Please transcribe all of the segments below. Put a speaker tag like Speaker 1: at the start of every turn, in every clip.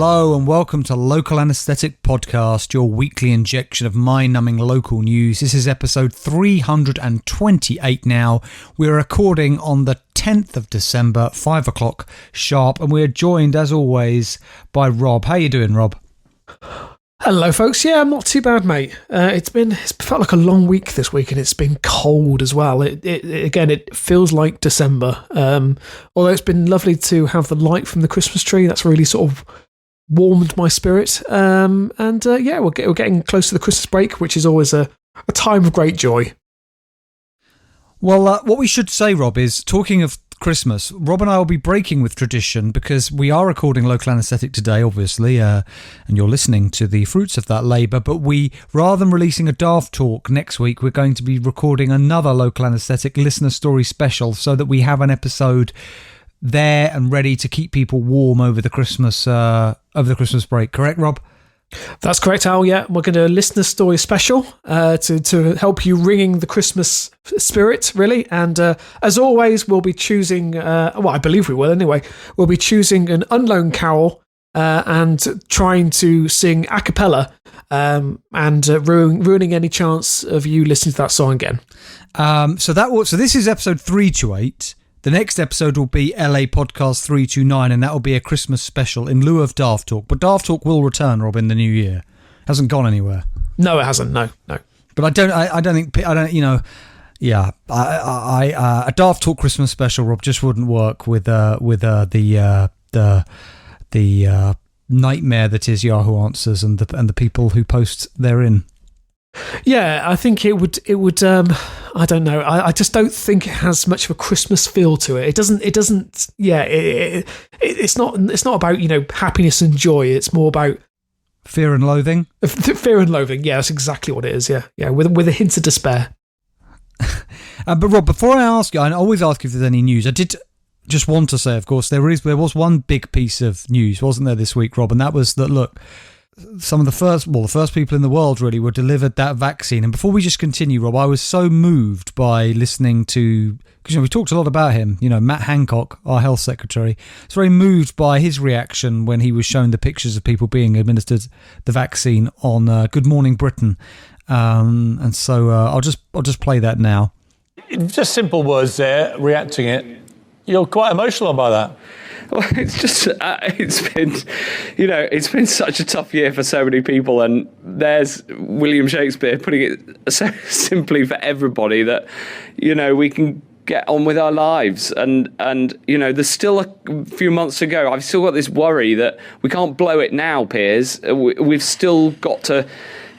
Speaker 1: Hello and welcome to Local Anesthetic Podcast, your weekly injection of mind-numbing local news. This is episode 328 now. We're recording on the 10th of December, 5 o'clock sharp, and we're joined, as always, by Rob. How you doing, Rob?
Speaker 2: Hello, folks. Yeah, I'm not too bad, mate. It's felt like a long week this week, and it's been cold as well. It feels like December. Although it's been lovely to have the light from the Christmas tree. That's really sort of warmed my spirit. We're getting close to the Christmas break, which is always a time of great joy.
Speaker 1: Well, what we should say, Rob, is talking of Christmas, Rob and I will be breaking with tradition because we are recording Local Anesthetic today, obviously, and you're listening to the fruits of that labour, but rather than releasing a Daft Talk next week, we're going to be recording another Local Anesthetic listener story special so that we have an episode there and ready to keep people warm over the Christmas break. Correct, Rob?
Speaker 2: That's correct, Al. Yeah, we're going to listener story special to help you ringing the Christmas spirit, really. And as always, we'll be choosing. I believe we will anyway. We'll be choosing an unknown carol and trying to sing a cappella and ruining any chance of you listening to that song again.
Speaker 1: So this is episode 328. The next episode will be LA Podcast 329, and that will be a Christmas special in lieu of Daft Talk. But Daft Talk will return, Rob, in the new year. Hasn't gone anywhere.
Speaker 2: No, it hasn't. No.
Speaker 1: But a Daft Talk Christmas special, Rob, just wouldn't work with the nightmare that is Yahoo Answers and the people who post therein.
Speaker 2: Yeah, I think it would. I don't know. I just don't think it has much of a Christmas feel to it. It doesn't. Yeah, it's not about happiness and joy. It's more about
Speaker 1: fear and loathing.
Speaker 2: Fear and loathing. Yeah, that's exactly what it is. Yeah, with a hint of despair.
Speaker 1: But Rob, before I ask you, I always ask if there's any news. I did just want to say, of course, there was one big piece of news, wasn't there, this week, Rob? And that was that, look, some of the first people in the world really were delivered that vaccine. And before we just continue, Rob, I was so moved by listening to, because we talked a lot about him, Matt Hancock, our health secretary. I was very moved by his reaction when he was shown the pictures of people being administered the vaccine on Good Morning Britain. And so I'll just play that now.
Speaker 3: Just simple words there, reacting it. You're quite emotional by that.
Speaker 4: Well, it's just, it's been such a tough year for so many people, and there's William Shakespeare putting it so simply for everybody that, we can get on with our lives. And there's still a few months to go. I've still got this worry that we can't blow it now, Piers. We've still got to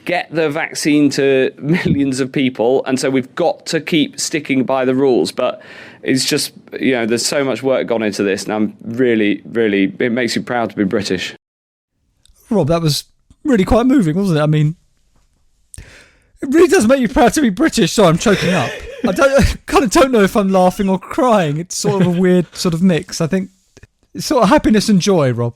Speaker 4: get the vaccine to millions of people, and so we've got to keep sticking by the rules. But it's just, there's so much work gone into this, and I'm really, really, it makes you proud to be British.
Speaker 1: Rob, that was really quite moving, wasn't it? I mean, it really does make you proud to be British. Sorry, I'm choking up. I kind of don't know if I'm laughing or crying. It's sort of a weird sort of mix. I think it's sort of happiness and joy, Rob.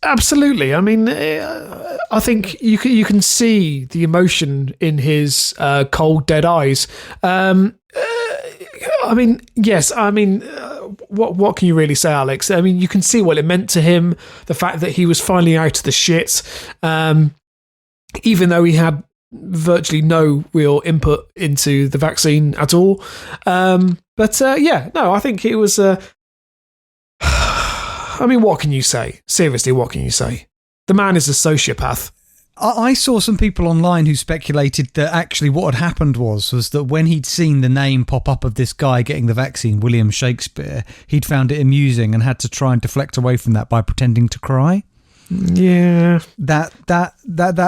Speaker 2: Absolutely. I mean, I think you can see the emotion in his cold, dead eyes. What can you really say, Alex? I mean, you can see what it meant to him, the fact that he was finally out of the shit, even though he had virtually no real input into the vaccine at all. I think it was... what can you say? Seriously, what can you say? The man is a sociopath.
Speaker 1: I saw some people online who speculated that actually what had happened was that when he'd seen the name pop up of this guy getting the vaccine, William Shakespeare, he'd found it amusing and had to try and deflect away from that by pretending to cry.
Speaker 2: Yeah.
Speaker 1: That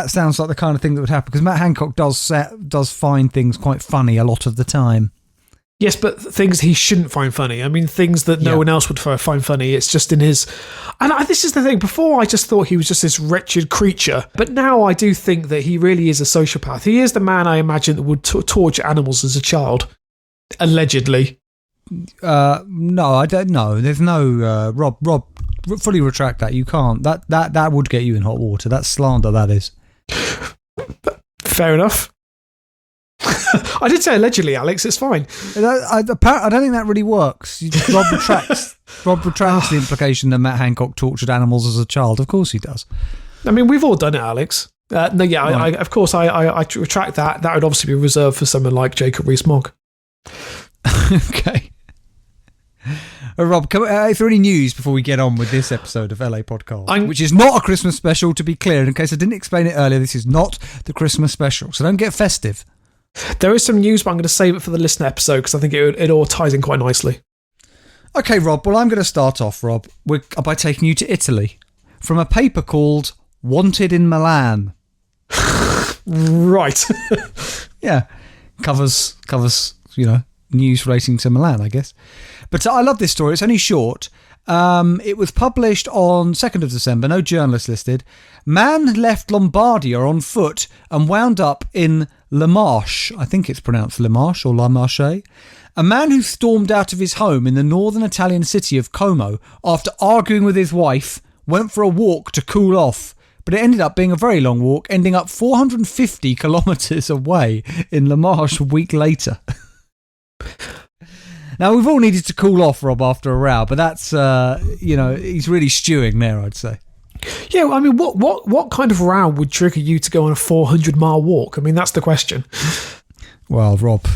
Speaker 1: sounds like the kind of thing that would happen, because Matt Hancock does find things quite funny a lot of the time.
Speaker 2: Yes, but things he shouldn't find funny. I mean, things that no one else would find funny. It's just in his... And this is the thing. Before, I just thought he was just this wretched creature. But now I do think that he really is a sociopath. He is the man, I imagine, that would torture animals as a child. Allegedly.
Speaker 1: No, I don't know. There's no... Rob, fully retract that. You can't. That would get you in hot water. That's slander, that is.
Speaker 2: Fair enough. I did say allegedly, Alex. It's fine.
Speaker 1: I don't think that really works. Rob retracts the implication that Matt Hancock tortured animals as a child. Of course he does.
Speaker 2: I mean, we've all done it, Alex. No, yeah,
Speaker 1: Right.
Speaker 2: of course, I retract that. That would obviously be reserved for someone like Jacob Rees-Mogg.
Speaker 1: Okay. Rob, is there any news before we get on with this episode of LA Podcast? Which is not a Christmas special, to be clear. In case I didn't explain it earlier, this is not the Christmas special. So don't get festive.
Speaker 2: There is some news, but I'm going to save it for the listener episode because I think it all ties in quite nicely.
Speaker 1: Okay, Rob. Well, I'm going to start off, Rob, by taking you to Italy from a paper called Wanted in Milan.
Speaker 2: Right.
Speaker 1: Yeah. Covers, news relating to Milan, I guess. But I love this story. It's only short. It was published on 2nd of December. No journalist listed. Man left Lombardia on foot and wound up in La Marche. I think it's pronounced La Marche or La Marche. A man who stormed out of his home in the northern Italian city of Como after arguing with his wife went for a walk to cool off. But it ended up being a very long walk, ending up 450 kilometres away in La Marche a week later. Now, we've all needed to cool off, Rob, after a row, but that's, he's really stewing there, I'd say.
Speaker 2: Yeah, I mean, what kind of row would trigger you to go on a 400-mile walk? I mean, that's the question.
Speaker 1: Well, Rob,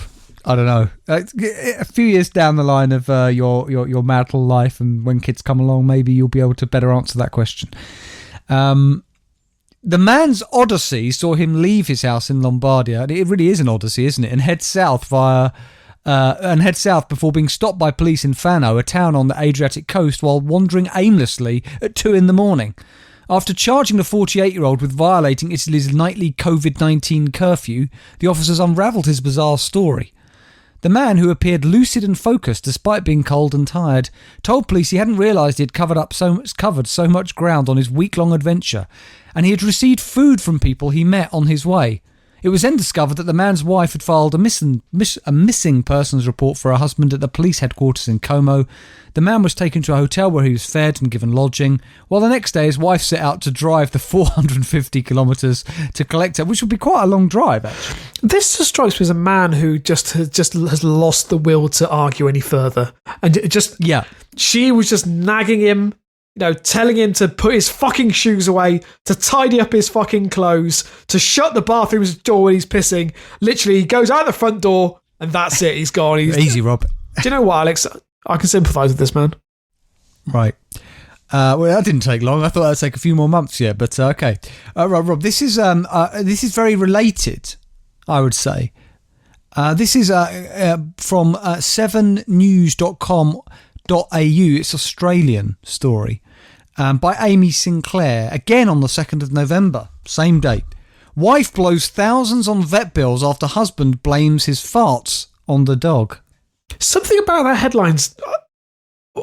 Speaker 1: I don't know. A few years down the line of your marital life and when kids come along, maybe you'll be able to better answer that question. The man's odyssey saw him leave his house in Lombardia, and it really is an odyssey, isn't it? And head south before being stopped by police in Fano, a town on the Adriatic coast, while wandering aimlessly at 2 a.m. After charging the 48-year-old with violating Italy's nightly COVID-19 curfew, the officers unravelled his bizarre story. The man, who appeared lucid and focused despite being cold and tired, told police he hadn't realised he had covered so much ground on his week-long adventure, and he had received food from people he met on his way. It was then discovered that the man's wife had filed a missing persons report for her husband at the police headquarters in Como. The man was taken to a hotel where he was fed and given lodging, while the next day his wife set out to drive the 450 kilometres to collect her, which would be quite a long drive, actually.
Speaker 2: This just strikes me as a man who just has lost the will to argue any further. And she was just nagging him, telling him to put his fucking shoes away, to tidy up his fucking clothes, to shut the bathroom's door when he's pissing. Literally, he goes out the front door and that's it. He's gone.
Speaker 1: Easy, Rob.
Speaker 2: Do you know what, Alex? I can sympathise with this man.
Speaker 1: Right. Well, that didn't take long. I thought that would take a few more months, yeah. But okay, Rob. This is very related, I would say. This is from 7news.com.au. It's an Australian story by Amy Sinclair. Again on the 2nd of November, same date. Wife blows thousands on vet bills after husband blames his farts on the dog.
Speaker 2: Something about that headline's...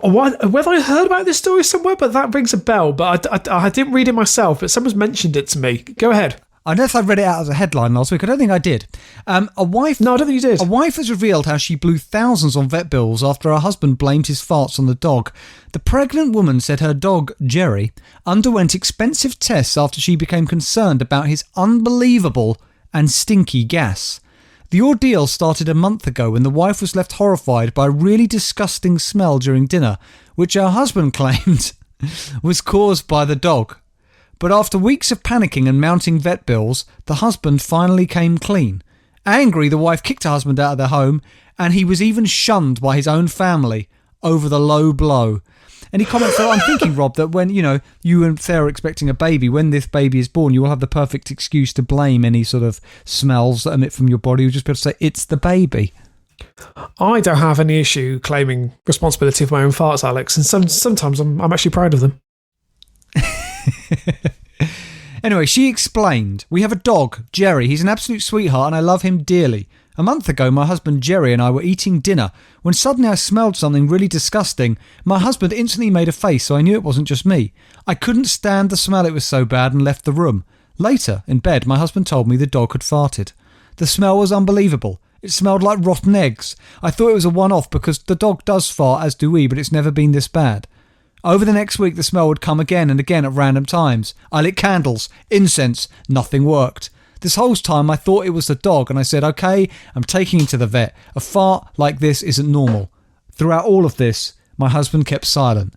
Speaker 2: Whether I heard about this story somewhere, but that rings a bell. But I didn't read it myself, but someone's mentioned it to me. Go ahead.
Speaker 1: I know if I read it out as a headline last week. I don't think I did. No, I don't think you did. A wife has revealed how she blew thousands on vet bills after her husband blamed his farts on the dog. The pregnant woman said her dog, Jerry, underwent expensive tests after she became concerned about his unbelievable and stinky gas. The ordeal started a month ago when the wife was left horrified by a really disgusting smell during dinner, which her husband claimed was caused by the dog. But after weeks of panicking and mounting vet bills, the husband finally came clean. Angry, the wife kicked her husband out of their home, and he was even shunned by his own family over the low blow. And he comments, so I'm thinking, Rob, that when, you and Sarah are expecting a baby, when this baby is born, you will have the perfect excuse to blame any sort of smells that emit from your body. You'll just be able to say, it's the baby.
Speaker 2: I don't have any issue claiming responsibility for my own farts, Alex, and sometimes I'm actually proud of them.
Speaker 1: Anyway, she explained, we have a dog, Jerry. He's an absolute sweetheart and I love him dearly. A month ago, my husband Jerry and I were eating dinner when suddenly I smelled something really disgusting. My husband instantly made a face, so I knew it wasn't just me. I couldn't stand the smell, it was so bad, and left the room. Later, in bed, my husband told me the dog had farted. The smell was unbelievable. It smelled like rotten eggs. I thought it was a one-off because the dog does fart, as do we, but it's never been this bad. Over the next week, the smell would come again and again at random times. I lit candles, incense, nothing worked. This whole time I thought it was the dog, and I said, okay, I'm taking him to the vet. A fart like this isn't normal. Throughout all of this, my husband kept silent.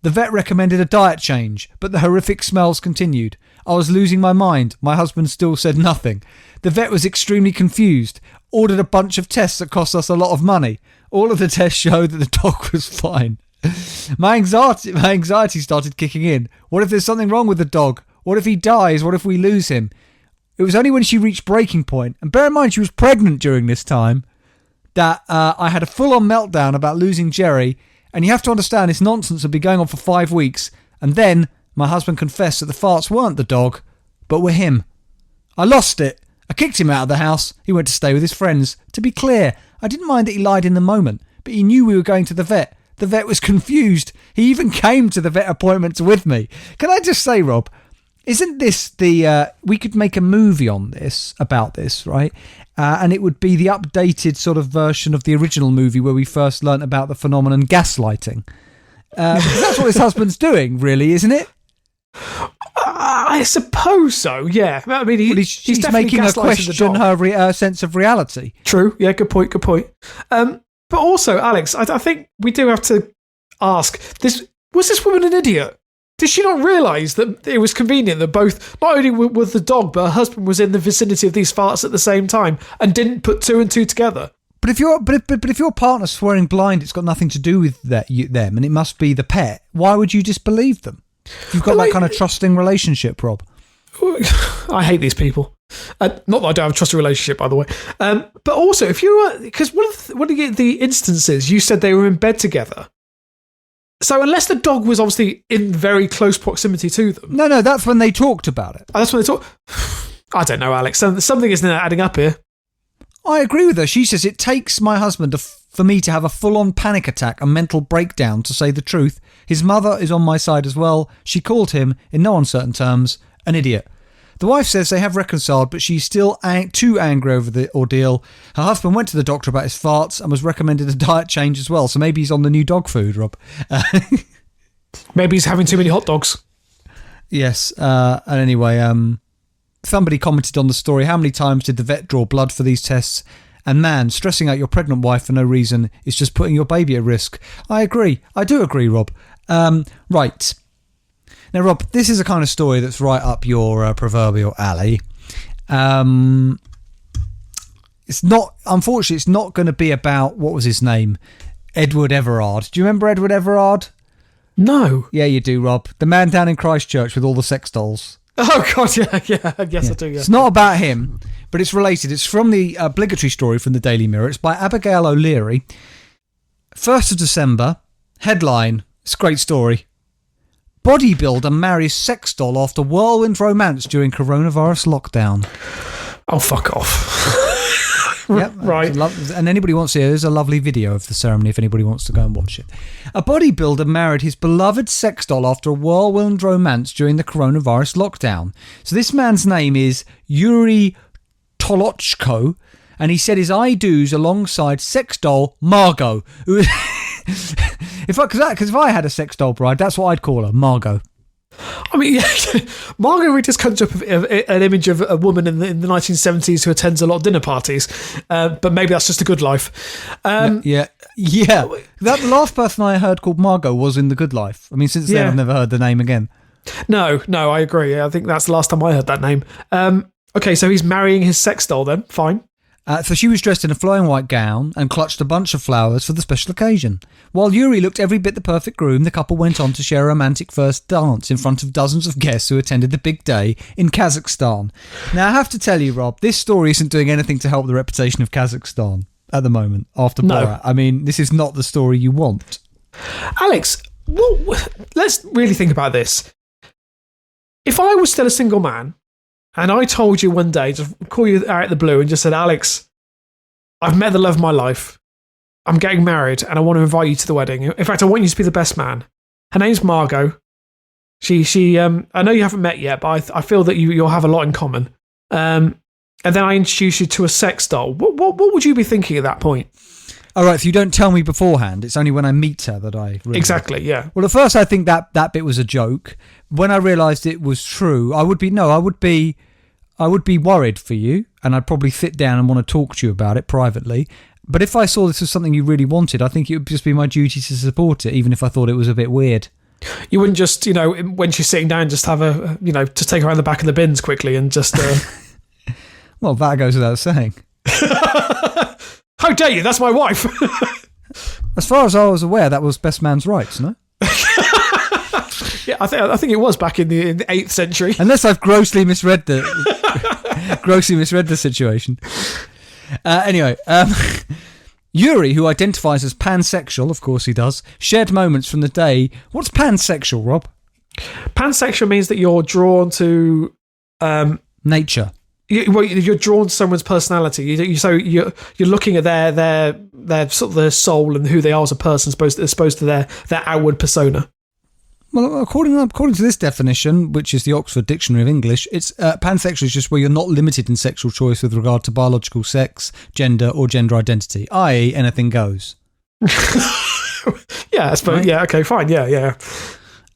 Speaker 1: The vet recommended a diet change, but the horrific smells continued. I was losing my mind. My husband still said nothing. The vet was extremely confused, ordered a bunch of tests that cost us a lot of money. All of the tests showed that the dog was fine. My anxiety started kicking in. What if there's something wrong with the dog? What if he dies? What if we lose him? It was only when she reached breaking point, and bear in mind she was pregnant during this time, that I had a full-on meltdown about losing Jerry. And you have to understand, this nonsense had been going on for 5 weeks, and then my husband confessed that the farts weren't the dog, but were him. I lost it. I kicked him out of the house. He went to stay with his friends. To be clear, I didn't mind that he lied in the moment, but he knew we were going to the vet. The vet was confused. He even came to the vet appointments with me. Can I just say, Rob, isn't this we could make a movie on this, about this, right? And it would be the updated sort of version of the original movie where we first learnt about the phenomenon gaslighting. Because that's what his husband's doing, really, isn't it?
Speaker 2: I suppose so, yeah. I mean, he's definitely
Speaker 1: making her question her sense of reality.
Speaker 2: True, yeah, good point. But also, Alex, I think we do have to ask, was this woman an idiot? Did she not realise that it was convenient that both, not only with the dog, but her husband was in the vicinity of these farts at the same time and didn't put two and two together?
Speaker 1: But if your partner's swearing blind, it's got nothing to do with them, and it must be the pet. Why would you disbelieve them? You've got that kind of trusting relationship, Rob.
Speaker 2: I hate these people. Not that I don't have a trusting relationship, by the way. But also, if you were, because one of the instances you said they were in bed together. So unless the dog was obviously in very close proximity to them.
Speaker 1: No, that's when they talked about it.
Speaker 2: Oh, that's when they talked. I don't know, Alex. Something isn't adding up here.
Speaker 1: I agree with her. She says it takes my husband for me to have a full-on panic attack and mental breakdown, to say the truth. His mother is on my side as well. She called him, in no uncertain terms, an idiot. The wife says they have reconciled, but she's still too angry over the ordeal. Her husband went to the doctor about his farts and was recommended a diet change as well, so maybe he's on the new dog food, Rob.
Speaker 2: Maybe he's having too many hot dogs.
Speaker 1: Yes, and anyway, somebody commented on the story, how many times did the vet draw blood for these tests? And man, stressing out your pregnant wife for no reason is just putting your baby at risk. I agree. I do agree, Rob. Right. Now, Rob, this is a kind of story that's right up your proverbial alley. Unfortunately, it's not going to be about, what was his name? Edward Everard. Do you remember Edward Everard?
Speaker 2: No.
Speaker 1: Yeah, you do, Rob. The man down in Christchurch with all the sex dolls.
Speaker 2: Oh, God, yeah, I guess I do, yeah.
Speaker 1: It's not about him, but it's related. It's from the obligatory story from the Daily Mirror. It's by Abigail O'Leary. 1st of December, headline, it's a great story. Bodybuilder marries sex doll after whirlwind romance during coronavirus lockdown.
Speaker 2: Oh, fuck off.
Speaker 1: Yep,
Speaker 2: right.
Speaker 1: And anybody wants to, there's a lovely video of the ceremony if anybody wants to go and watch it. A bodybuilder married his beloved sex doll after a whirlwind romance during the coronavirus lockdown. So this man's name is Yuri Tolochko, and he said his I-do's alongside sex doll Margot. Because if I had a sex doll bride, that's what I'd call her, Margot.
Speaker 2: I mean, yeah, Margot really just conjures up an image of a woman in the 1970s who attends a lot of dinner parties, but maybe that's just a good life.
Speaker 1: Yeah. That last person I heard called Margot was in The Good Life. I mean, since then I've never heard the name again.
Speaker 2: No, I agree. I think that's the last time I heard that name. Okay, so he's marrying his sex doll then. Fine.
Speaker 1: So she was dressed in a flowing white gown and clutched a bunch of flowers for the special occasion. While Yuri looked every bit the perfect groom, the couple went on to share a romantic first dance in front of dozens of guests who attended the big day in Kazakhstan. Now, I have to tell you, Rob, this story isn't doing anything to help the reputation of Kazakhstan at the moment after Borat. I mean, this is not the story you want.
Speaker 2: Alex, let's really think about this. If I was still a single man, and I told you one day, just call you out of the blue and just said, Alex, I've met the love of my life. I'm getting married and I want to invite you to the wedding. In fact, I want you to be the best man. Her name's Margot. She I know you haven't met yet, but I feel that you'll have a lot in common. And then I introduce you to a sex doll. What would you be thinking at that point?
Speaker 1: All right, so you don't tell me beforehand. It's only when I meet her that I really...
Speaker 2: Exactly, yeah.
Speaker 1: Well, at first I think that bit was a joke. When I realised it was true, I would be I would be worried for you, and I'd probably sit down and want to talk to you about it privately. But if I saw this as something you really wanted, I think it would just be my duty to support it, even if I thought it was a bit weird.
Speaker 2: You wouldn't just, when she's sitting down, just have just take her around the back of the bins quickly and just...
Speaker 1: Well, that goes without saying.
Speaker 2: How dare you? That's my wife.
Speaker 1: As far as I was aware, that was best man's rights, no?
Speaker 2: Yeah, I think it was back in the 8th century.
Speaker 1: Unless I've grossly misread the situation. Anyway, Yuri, who identifies as pansexual, of course he does, shared moments from the day. What's pansexual, Rob?
Speaker 2: Pansexual means that you're drawn to
Speaker 1: nature.
Speaker 2: You're drawn to someone's personality. So you're looking at their sort of their soul and who they are as a person, as opposed to their outward persona.
Speaker 1: Well, according to this definition, which is the Oxford Dictionary of English, it's pansexual is just where you're not limited in sexual choice with regard to biological sex, gender, or gender identity, i.e., anything goes.
Speaker 2: Yeah, I suppose. Right? Yeah, okay, fine. Yeah.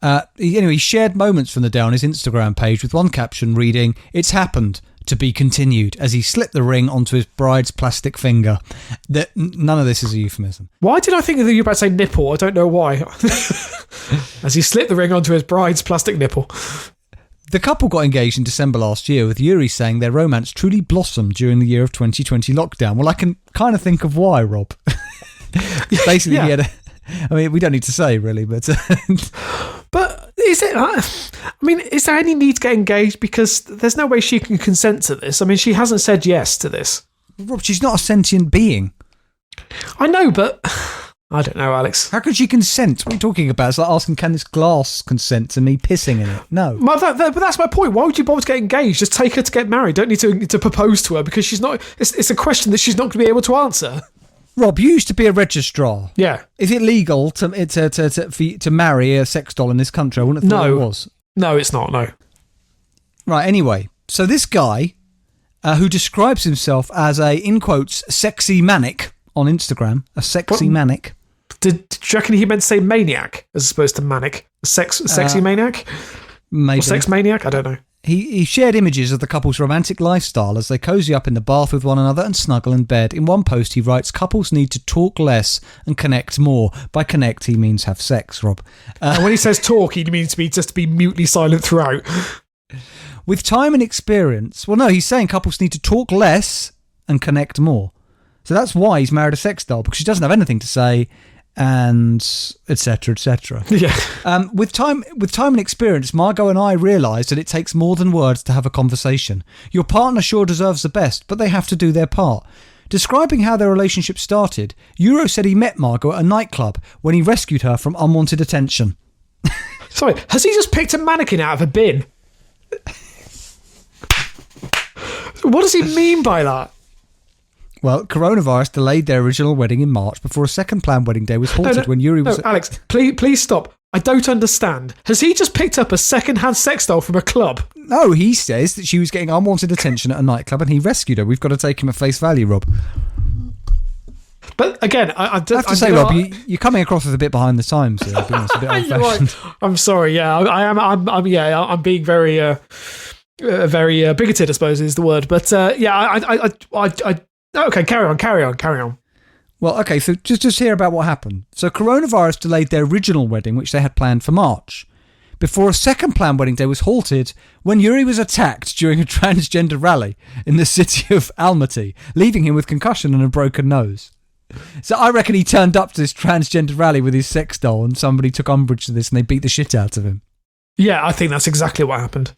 Speaker 1: Anyway, he shared moments from the day on his Instagram page with one caption reading, "It's happened. To be continued," as he slipped the ring onto his bride's plastic finger. None of this is a euphemism.
Speaker 2: Why did I think that you were about to say nipple? I don't know why. As he slipped the ring onto his bride's plastic nipple.
Speaker 1: The couple got engaged in December last year, with Yuri saying their romance truly blossomed during the year of 2020 lockdown. Well, I can kind of think of why, Rob. Basically, yeah. He had we don't need to say, really, but...
Speaker 2: But is it... is there any need to get engaged? Because there's no way she can consent to this. I mean, she hasn't said yes to this.
Speaker 1: Rob, she's not a sentient being.
Speaker 2: I know, but... I don't know, Alex.
Speaker 1: How could she consent? What are you talking about? It's like asking, can this glass consent to me pissing in it? No.
Speaker 2: But that's my point. Why would you bother to get engaged? Just take her to get married. Don't need to propose to her, because she's not... It's a question that she's not going to be able to answer.
Speaker 1: Rob, you used to be a registrar.
Speaker 2: Yeah.
Speaker 1: Is it legal to marry a sex doll in this country? I wouldn't have thought it was.
Speaker 2: No, it's not, no.
Speaker 1: Right, anyway. So this guy, who describes himself as a, in quotes, sexy manic on Instagram, a sexy manic.
Speaker 2: Did you reckon he meant to say maniac as opposed to manic? Sexy maniac?
Speaker 1: Maybe.
Speaker 2: Or sex maniac? I don't know.
Speaker 1: He shared images of the couple's romantic lifestyle as they cozy up in the bath with one another and snuggle in bed. In one post, he writes, "Couples need to talk less and connect more." By connect, he means have sex, Rob.
Speaker 2: And when he says talk, he means to be mutely silent throughout.
Speaker 1: With time and experience... Well, no, he's saying couples need to talk less and connect more. So that's why he's married a sex doll, because she doesn't have anything to say, and etc. etc.
Speaker 2: Yeah.
Speaker 1: With time and experience, Margot and I realised that it takes more than words to have a conversation. Your partner sure deserves the best, but they have to do their part. Describing how their relationship started, Euro said he met Margot at a nightclub when he rescued her from unwanted attention.
Speaker 2: Sorry, has he just picked a mannequin out of a bin? What does he mean by that?
Speaker 1: Well, coronavirus delayed their original wedding in March before a second planned wedding day was halted when Yuri was...
Speaker 2: No, Alex, please stop. I don't understand. Has he just picked up a second-hand sex doll from a club?
Speaker 1: No, he says that she was getting unwanted attention at a nightclub and he rescued her. We've got to take him at face value, Rob.
Speaker 2: But again, I
Speaker 1: have to say, Rob, you're coming across as a bit behind the times here. Being a bit old-fashioned.
Speaker 2: Right. I'm sorry. Yeah, I'm being very, very bigoted, I suppose is the word. But okay, carry on.
Speaker 1: Well, okay, so just hear about what happened. So coronavirus delayed their original wedding, which they had planned for March, before a second planned wedding day was halted when Yuri was attacked during a transgender rally in the city of Almaty, leaving him with concussion and a broken nose. So I reckon he turned up to this transgender rally with his sex doll and somebody took umbrage to this and they beat the shit out of him.
Speaker 2: Yeah, I think that's exactly what happened.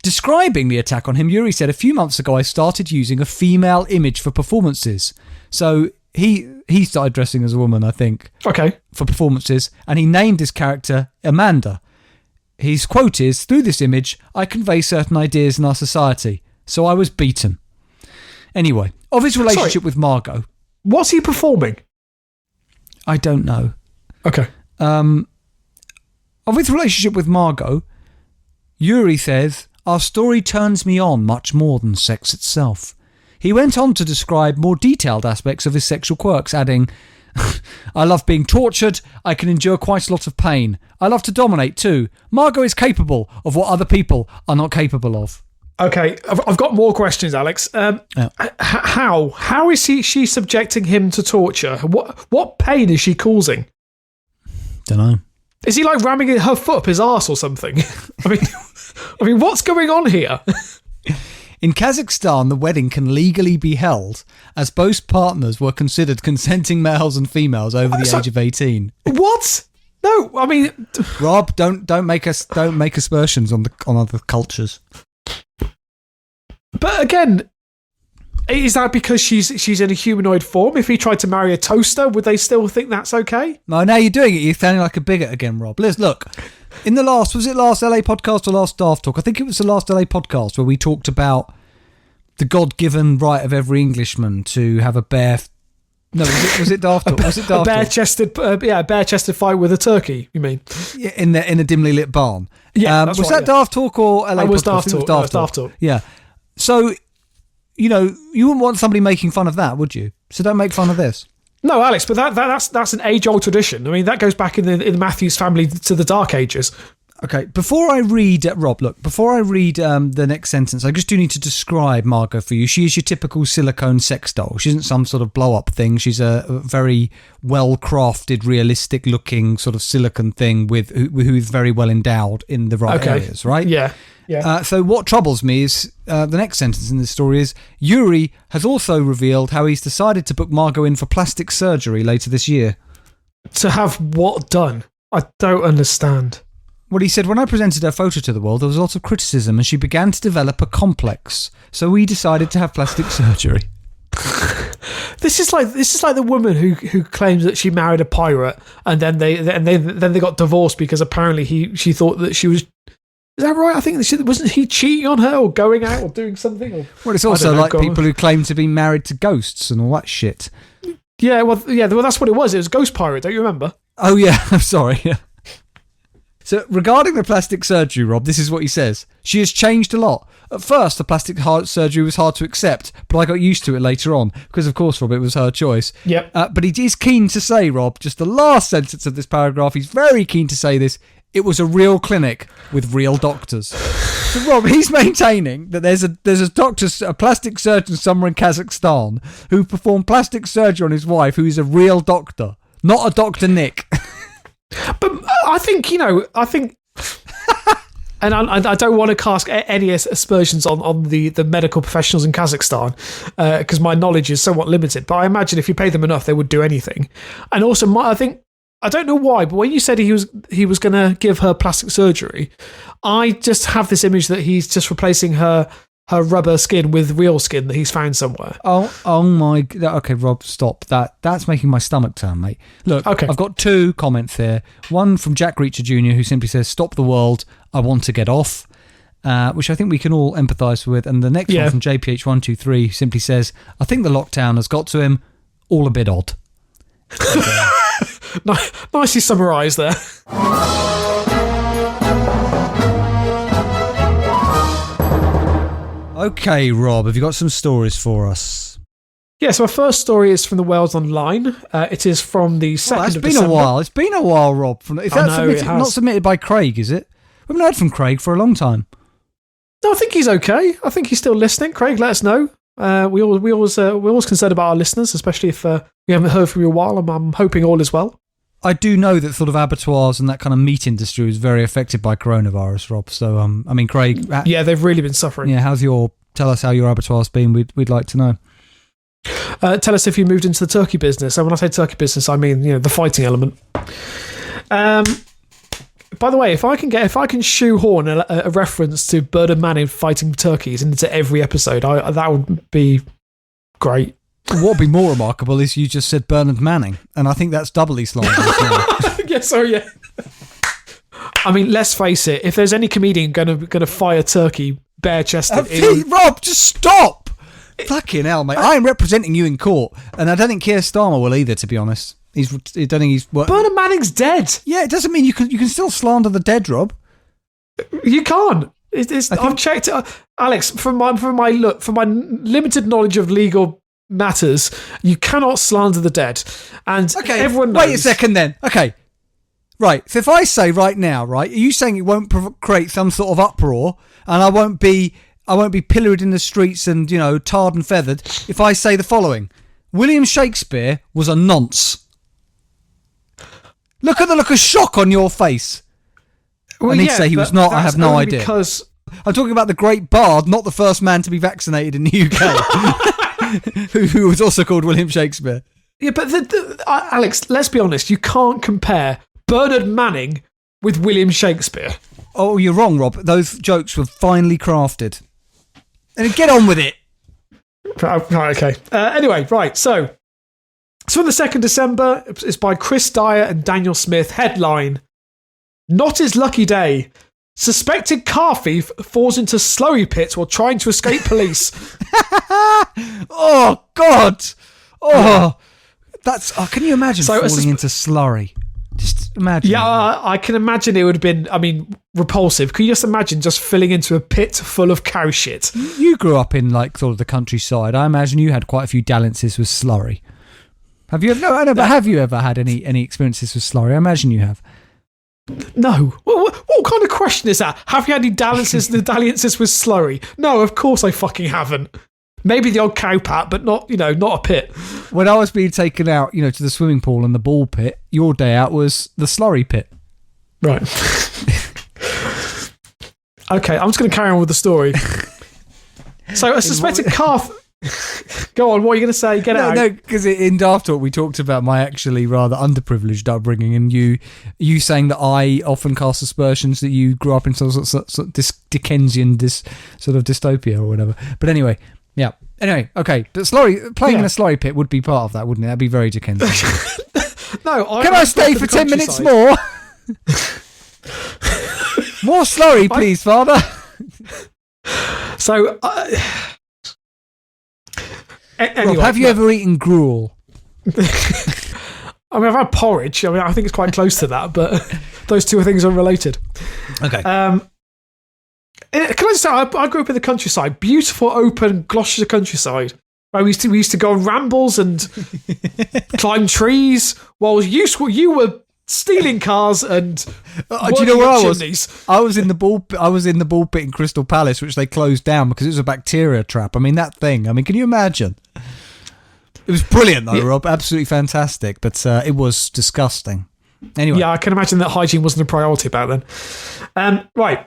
Speaker 1: Describing the attack on him, Yuri said, "A few months ago I started using a female image for performances." So he started dressing as a woman, I think.
Speaker 2: Okay.
Speaker 1: For performances, and he named his character Amanda. His quote is, "Through this image, I convey certain ideas in our society. So I was beaten." Anyway, of his relationship with Margot.
Speaker 2: What's he performing?
Speaker 1: I don't know.
Speaker 2: Okay.
Speaker 1: Of his relationship with Margot, Yuri says, "Our story turns me on much more than sex itself." He went on to describe more detailed aspects of his sexual quirks, adding, "I love being tortured. I can endure quite a lot of pain. I love to dominate too. Margot is capable of what other people are not capable of."
Speaker 2: Okay, I've got more questions, Alex. How is she subjecting him to torture? What pain is she causing?
Speaker 1: Don't know.
Speaker 2: Is he like ramming her foot up his arse or something? I mean, what's going on here?
Speaker 1: In Kazakhstan, the wedding can legally be held as both partners were considered consenting males and females over the age of 18.
Speaker 2: What? No, I mean,
Speaker 1: Rob, don't make aspersions on other cultures.
Speaker 2: But again, is that because she's in a humanoid form? If he tried to marry a toaster, would they still think that's okay?
Speaker 1: No, now you're doing it. You're sounding like a bigot again, Rob. Look, in the last LA podcast or last Daft Talk? I think it was the last LA podcast where we talked about the God-given right of every Englishman to have a bare... No, was it Daft Talk? Was it Daft
Speaker 2: Talk? A bare-chested fight with a turkey, you mean?
Speaker 1: Yeah, in a dimly lit barn.
Speaker 2: Yeah,
Speaker 1: was that Daft Talk or LA podcast?
Speaker 2: It was Daft Talk.
Speaker 1: Yeah. So, you wouldn't want somebody making fun of that, would you? So don't make fun of this.
Speaker 2: No, Alex, but that's an age-old tradition. I mean, that goes back in the Matthews family to the Dark Ages.
Speaker 1: Okay, before I read, Rob, the next sentence, I just do need to describe Margot for you. She is your typical silicone sex doll. She isn't some sort of blow-up thing. She's a very well-crafted, realistic-looking sort of silicone thing who is very well endowed in the right areas, right?
Speaker 2: Yeah.
Speaker 1: So what troubles me is the next sentence in this story is, Yuri has also revealed how he's decided to book Margot in for plastic surgery later this year.
Speaker 2: To have what done? I don't understand.
Speaker 1: Well, he said, when I presented her photo to the world, there was lots of criticism and she began to develop a complex. So we decided to have plastic surgery.
Speaker 2: This is like the woman who claims that she married a pirate and then they got divorced because apparently she thought that she was... Is that right? I think wasn't he cheating on her or going out or doing something?
Speaker 1: Well, it's also like people who claim to be married to ghosts and all that shit.
Speaker 2: Yeah, well, that's what it was. It was Ghost Pirate, don't you remember?
Speaker 1: Oh, yeah. I'm sorry. Yeah. So, regarding the plastic surgery, Rob, this is what he says. She has changed a lot. At first, the plastic surgery was hard to accept, but I got used to it later on, because, of course, Rob, it was her choice.
Speaker 2: Yep.
Speaker 1: But he is keen to say, Rob, just the last sentence of this paragraph, he's very keen to say this, it was a real clinic with real doctors. So, Rob, he's maintaining that there's a plastic surgeon somewhere in Kazakhstan who performed plastic surgery on his wife, who is a real doctor, not a Dr. Nick.
Speaker 2: But I think, and I don't want to cast any aspersions on the medical professionals in Kazakhstan because my knowledge is somewhat limited, but I imagine if you pay them enough, they would do anything. And also, I don't know why, but when you said he was going to give her plastic surgery, I just have this image that he's just replacing her rubber skin with real skin that he's found somewhere.
Speaker 1: Oh my... Okay, Rob, stop. That's making my stomach turn, mate. Look, okay. I've got two comments here. One from Jack Reacher Jr., who simply says, "Stop the world, I want to get off," which I think we can all empathise with. And the next one from JPH123 simply says, "I think the lockdown has got to him, all a bit odd."
Speaker 2: Nicely summarised there.
Speaker 1: Okay, Rob, have you got some stories for us?
Speaker 2: Yes, our first story is from the Wales Online. It is from the 2nd of December.
Speaker 1: It's been a while, Rob. Not submitted by Craig, is it? We haven't heard from Craig for a long time.
Speaker 2: No, I think he's okay. I think he's still listening. Craig, let us know. We're always concerned about our listeners, especially if we haven't heard from you a while. I'm hoping all is well.
Speaker 1: I do know that sort of abattoirs and that kind of meat industry is very affected by coronavirus, Rob. So, I mean, Craig...
Speaker 2: yeah, they've really been suffering.
Speaker 1: Yeah, tell us how your abattoir's been. We'd like to know.
Speaker 2: Tell us if you moved into the turkey business. And when I say turkey business, I mean, the fighting element. By the way, if I can shoehorn a reference to Bernard Manning fighting turkeys into every episode, that would be great.
Speaker 1: What would be more remarkable is you just said Bernard Manning, and I think that's doubly slanderous.
Speaker 2: Yeah. I mean, let's face it. If there's any comedian gonna fire turkey bare-chested,
Speaker 1: Rob, just stop! Fucking hell, mate! I am representing you in court, and I don't think Keir Starmer will either. To be honest,
Speaker 2: Bernard Manning's dead.
Speaker 1: Yeah, it doesn't mean you can still slander the dead, Rob.
Speaker 2: You can't. I've checked, Alex. From my limited knowledge of legal matters, you cannot slander the dead. And everyone knows.
Speaker 1: Wait a second then. Okay. Right. So if I say right now, right, are you saying it won't create some sort of uproar and I won't be I won't be pilloried in the streets and, tarred and feathered if I say the following. William Shakespeare was a nonce. Look at the look of shock on your face.
Speaker 2: Well,
Speaker 1: I need to say he was not. I have no idea.
Speaker 2: Because
Speaker 1: I'm talking about the great bard, not the first man to be vaccinated in the UK, who was also called William Shakespeare.
Speaker 2: Yeah, but Alex, let's be honest. You can't compare Bernard Manning with William Shakespeare.
Speaker 1: Oh, you're wrong, Rob. Those jokes were finely crafted. And get on with it.
Speaker 2: Right, okay. Anyway, right. So on the 2nd December, it's by Chris Dyer and Daniel Smith. Headline: Not his lucky day. Suspected car thief falls into slurry pit while trying to escape police.
Speaker 1: Oh, God. Oh, that's. Oh, can you imagine falling into slurry? Just imagine.
Speaker 2: Yeah, I can imagine it would have been, repulsive. Can you just imagine just filling into a pit full of cow shit?
Speaker 1: You grew up in, sort of the countryside. I imagine you had quite a few dalliances with slurry. Have you ever? No, I know, but have you ever had any experiences with slurry? I imagine you have.
Speaker 2: No. What kind of question is that? Have you had any dalliances with slurry? No, of course I fucking haven't. Maybe the odd cow pat, but not a pit.
Speaker 1: When I was being taken out, to the swimming pool and the ball pit, your day out was the slurry pit.
Speaker 2: Right. Okay, I'm just going to carry on with the story. So a suspected car... Go on, what are you going to say? Get out.
Speaker 1: No, because in Daft Talk we talked about my actually rather underprivileged upbringing, and you saying that I often cast aspersions that you grew up in some sort of Dickensian sort of dystopia or whatever. But anyway, yeah. Anyway, okay. But playing in a slurry pit would be part of that, wouldn't it? That'd be very Dickensian.
Speaker 2: No,
Speaker 1: Can I stay for 10 minutes more? More slurry, please, Father.
Speaker 2: So... Anyway,
Speaker 1: Rob, have you ever eaten gruel?
Speaker 2: I've had porridge. I think it's quite close to that, but those two things are related.
Speaker 1: Okay.
Speaker 2: Can I just say, I grew up in the countryside, beautiful, open Gloucestershire countryside, where we used to go on rambles and climb trees, while you were stealing cars and
Speaker 1: do you know where I was?
Speaker 2: Chimneys.
Speaker 1: I was in the ball pit in Crystal Palace, which they closed down because it was a bacteria trap. That thing. Can you imagine? It was brilliant though, Rob. Absolutely fantastic, but it was disgusting. Anyway,
Speaker 2: yeah, I can imagine that hygiene wasn't a priority back then. Right.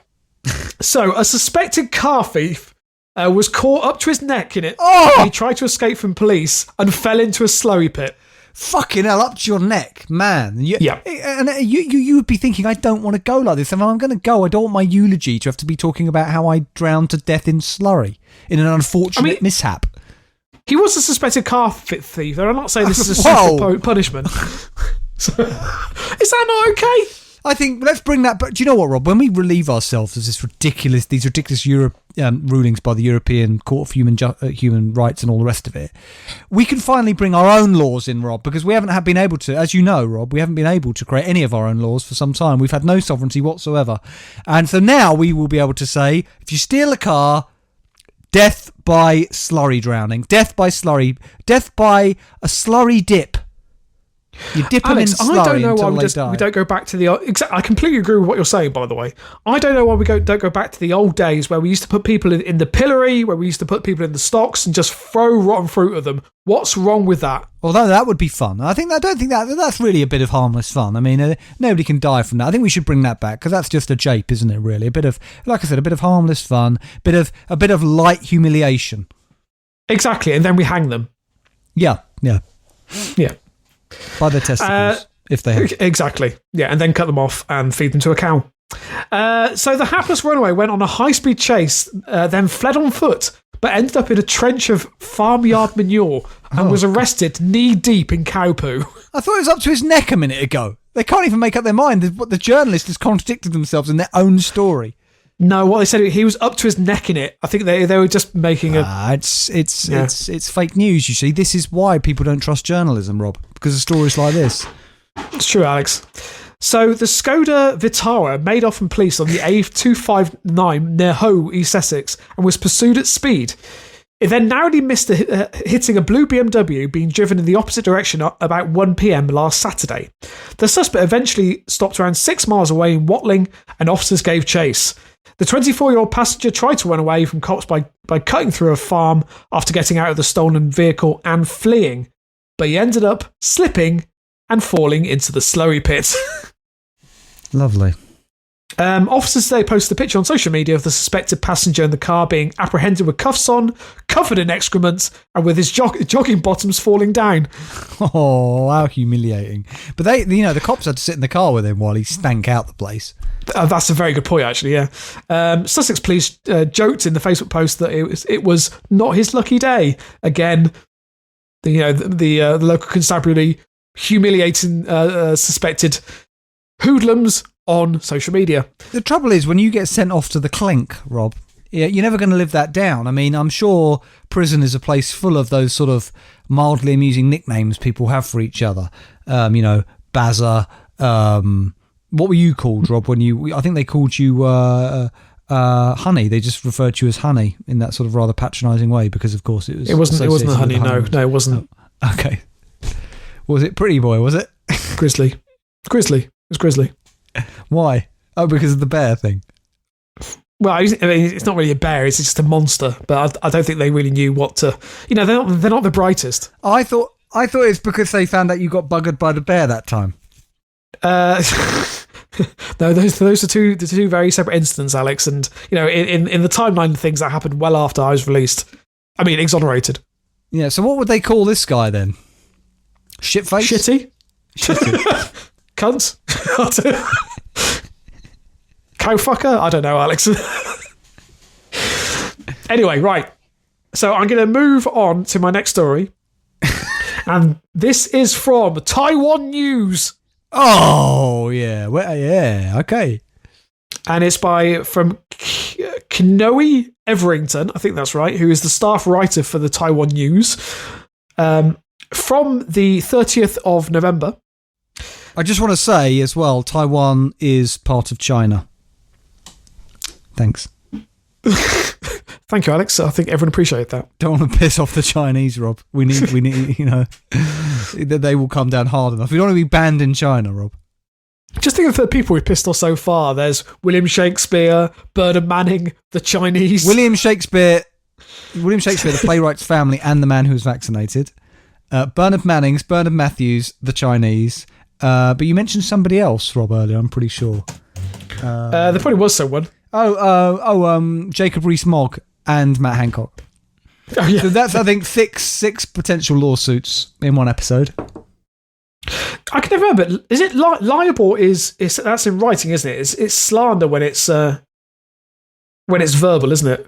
Speaker 2: So a suspected car thief was caught up to his neck in it.
Speaker 1: Oh!
Speaker 2: He tried to escape from police and fell into a slurry pit.
Speaker 1: Fucking hell, up to your neck, man.
Speaker 2: Yeah.
Speaker 1: And you would be thinking, I don't want to go like this. If I'm going to go, I don't want my eulogy to have to be talking about how I drowned to death in slurry in an unfortunate mishap.
Speaker 2: He was a suspected car thief. I'm not saying this is a suitable punishment. Is that not okay?
Speaker 1: I think let's bring that back. Do you know what, Rob? When we relieve ourselves of these ridiculous rulings by the European Court of Human Rights and all the rest of it, we can finally bring our own laws in, Rob, because we haven't been able to, as you know, Rob, we haven't been able to create any of our own laws for some time. We've had no sovereignty whatsoever. And so now we will be able to say, if you steal a car, death by slurry drowning, death by a slurry dip. You dip
Speaker 2: Alex,
Speaker 1: them in slurry
Speaker 2: I don't know
Speaker 1: until
Speaker 2: why
Speaker 1: they die.
Speaker 2: we don't go back to the... I completely agree with what you're saying, by the way. I don't know why we don't go back to the old days where we used to put people in the pillory, where we used to put people in the stocks and just throw rotten fruit at them. What's wrong with that?
Speaker 1: Although that would be fun. I don't think that's really a bit of harmless fun. Nobody can die from that. I think we should bring that back because that's just a jape, isn't it? Really, a bit of, like I said, a bit of harmless fun, a bit of light humiliation.
Speaker 2: Exactly, and then we hang them.
Speaker 1: Yeah. By their testicles, if they have.
Speaker 2: Exactly. Yeah, and then cut them off and feed them to a cow. So the hapless runaway went on a high-speed chase, then fled on foot, but ended up in a trench of farmyard manure and was arrested knee-deep in cow poo.
Speaker 1: I thought it was up to his neck a minute ago. They can't even make up their mind. The journalist has contradicted themselves in their own story.
Speaker 2: No, what they said, he was up to his neck in it. I think they were just making a...
Speaker 1: It's fake news, you see. This is why people don't trust journalism, Rob, because of stories like this.
Speaker 2: It's true, Alex. So the Skoda Vitara made off from police on the A259 near Hoe, East Sussex, and was pursued at speed. It then narrowly missed hitting a blue BMW being driven in the opposite direction at about 1 p.m. last Saturday. The suspect eventually stopped around 6 miles away in Watling, and officers gave chase. The 24-year-old passenger tried to run away from cops by cutting through a farm after getting out of the stolen vehicle and fleeing, but he ended up slipping and falling into the slurry pit.
Speaker 1: Lovely.
Speaker 2: Officers today posted a picture on social media of the suspected passenger in the car being apprehended with cuffs on, covered in excrement, and with his jogging bottoms falling down.
Speaker 1: Oh, how humiliating. But the cops had to sit in the car with him while he stank out the place.
Speaker 2: That's a very good point, actually, yeah. Sussex police joked in the Facebook post that it was not his lucky day. Again, the local constabulary humiliating suspected hoodlums on social media.
Speaker 1: The trouble is, when you get sent off to the clink, Rob, you're never going to live that down. I mean, I'm sure prison is a place full of those sort of mildly amusing nicknames people have for each other. Bazza. What were you called, Rob, when I think they called you Honey. They just referred to you as Honey in that sort of rather patronising way because, of course, it wasn't the Honey.
Speaker 2: No, it wasn't.
Speaker 1: Oh, okay. Was it Pretty Boy, was it?
Speaker 2: Grizzly. It was Grizzly.
Speaker 1: Why? Oh, because of the bear thing.
Speaker 2: Well, I mean, it's not really a bear; it's just a monster. But I don't think they really knew what to. They're not the brightest.
Speaker 1: I thought it's because they found out you got buggered by the bear that time.
Speaker 2: No, those are the two very separate incidents, Alex. And in the timeline of things that happened well after I was released. I mean, exonerated.
Speaker 1: Yeah. So what would they call this guy then? Shitface?
Speaker 2: Shitty. Cunt. Cowfucker? I don't know, Alex. Anyway, right. So I'm going to move on to my next story. And this is from Taiwan News.
Speaker 1: Oh, yeah. Well, yeah, okay.
Speaker 2: And it's from Kinoe Everington, I think that's right, who is the staff writer for the Taiwan News. From the 30th of November.
Speaker 1: I just want to say as well, Taiwan is part of China. Thanks.
Speaker 2: Thank you, Alex. I think everyone appreciated that.
Speaker 1: Don't want to piss off the Chinese, Rob. We need, they will come down hard enough. We don't want to be banned in China, Rob.
Speaker 2: Just think of the people we've pissed off so far. There's William Shakespeare, Bernard Manning, the Chinese.
Speaker 1: William Shakespeare, the playwright's family, and the man who was vaccinated. Bernard Mannings, Bernard Matthews, the Chinese. But you mentioned somebody else, Rob, earlier, I'm pretty sure.
Speaker 2: There probably was someone.
Speaker 1: Jacob Rees-Mogg and Matt Hancock.
Speaker 2: Oh, yeah.
Speaker 1: So that's, I think, six potential lawsuits in one episode.
Speaker 2: I can never remember. Is it libel? Is that's in writing, isn't it? It's slander when it's verbal, isn't it?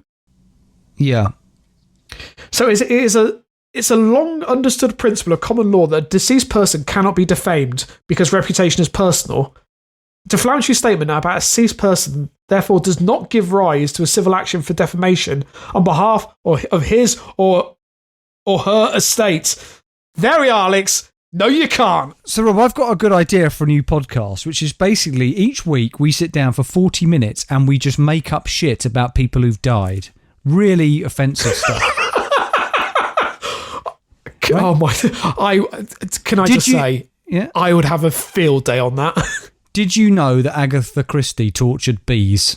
Speaker 1: Yeah.
Speaker 2: So it's a long understood principle of common law that a deceased person cannot be defamed because reputation is personal. Defamatory statement about a deceased person therefore does not give rise to a civil action for defamation on behalf of his or her estate. There we are, Alex. No, you can't.
Speaker 1: So, Rob, I've got a good idea for a new podcast, which is basically each week we sit down for 40 minutes and we just make up shit about people who've died. Really offensive stuff.
Speaker 2: Right? Oh my!
Speaker 1: Yeah.
Speaker 2: I would have a field day on that.
Speaker 1: Did you know that Agatha Christie tortured bees?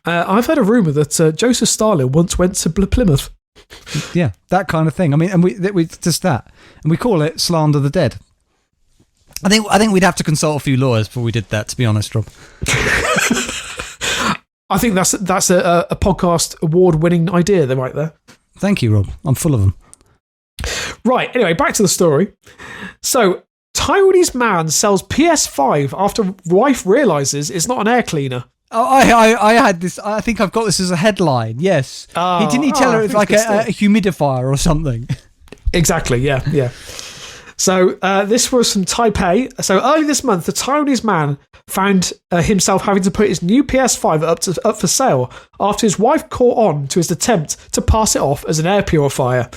Speaker 2: I've heard a rumour that Joseph Stalin once went to Plymouth.
Speaker 1: Yeah, that kind of thing. I mean, and we just that, and we call it slander the dead. I think we'd have to consult a few lawyers before we did that. To be honest, Rob.
Speaker 2: I think that's a podcast award-winning idea there, right there.
Speaker 1: Thank you, Rob. I'm full of them.
Speaker 2: Right, anyway, back to the story. So, Taiwanese man sells PS5 after wife realises it's not an air cleaner.
Speaker 1: Oh, I had this. I think I've got this as a headline. Yes. Didn't he tell her it's like a humidifier or something? Exactly.
Speaker 2: Yeah. So this was from Taipei. So early this month, the Taiwanese man found himself having to put his new PS5 up for sale after his wife caught on to his attempt to pass it off as an air purifier.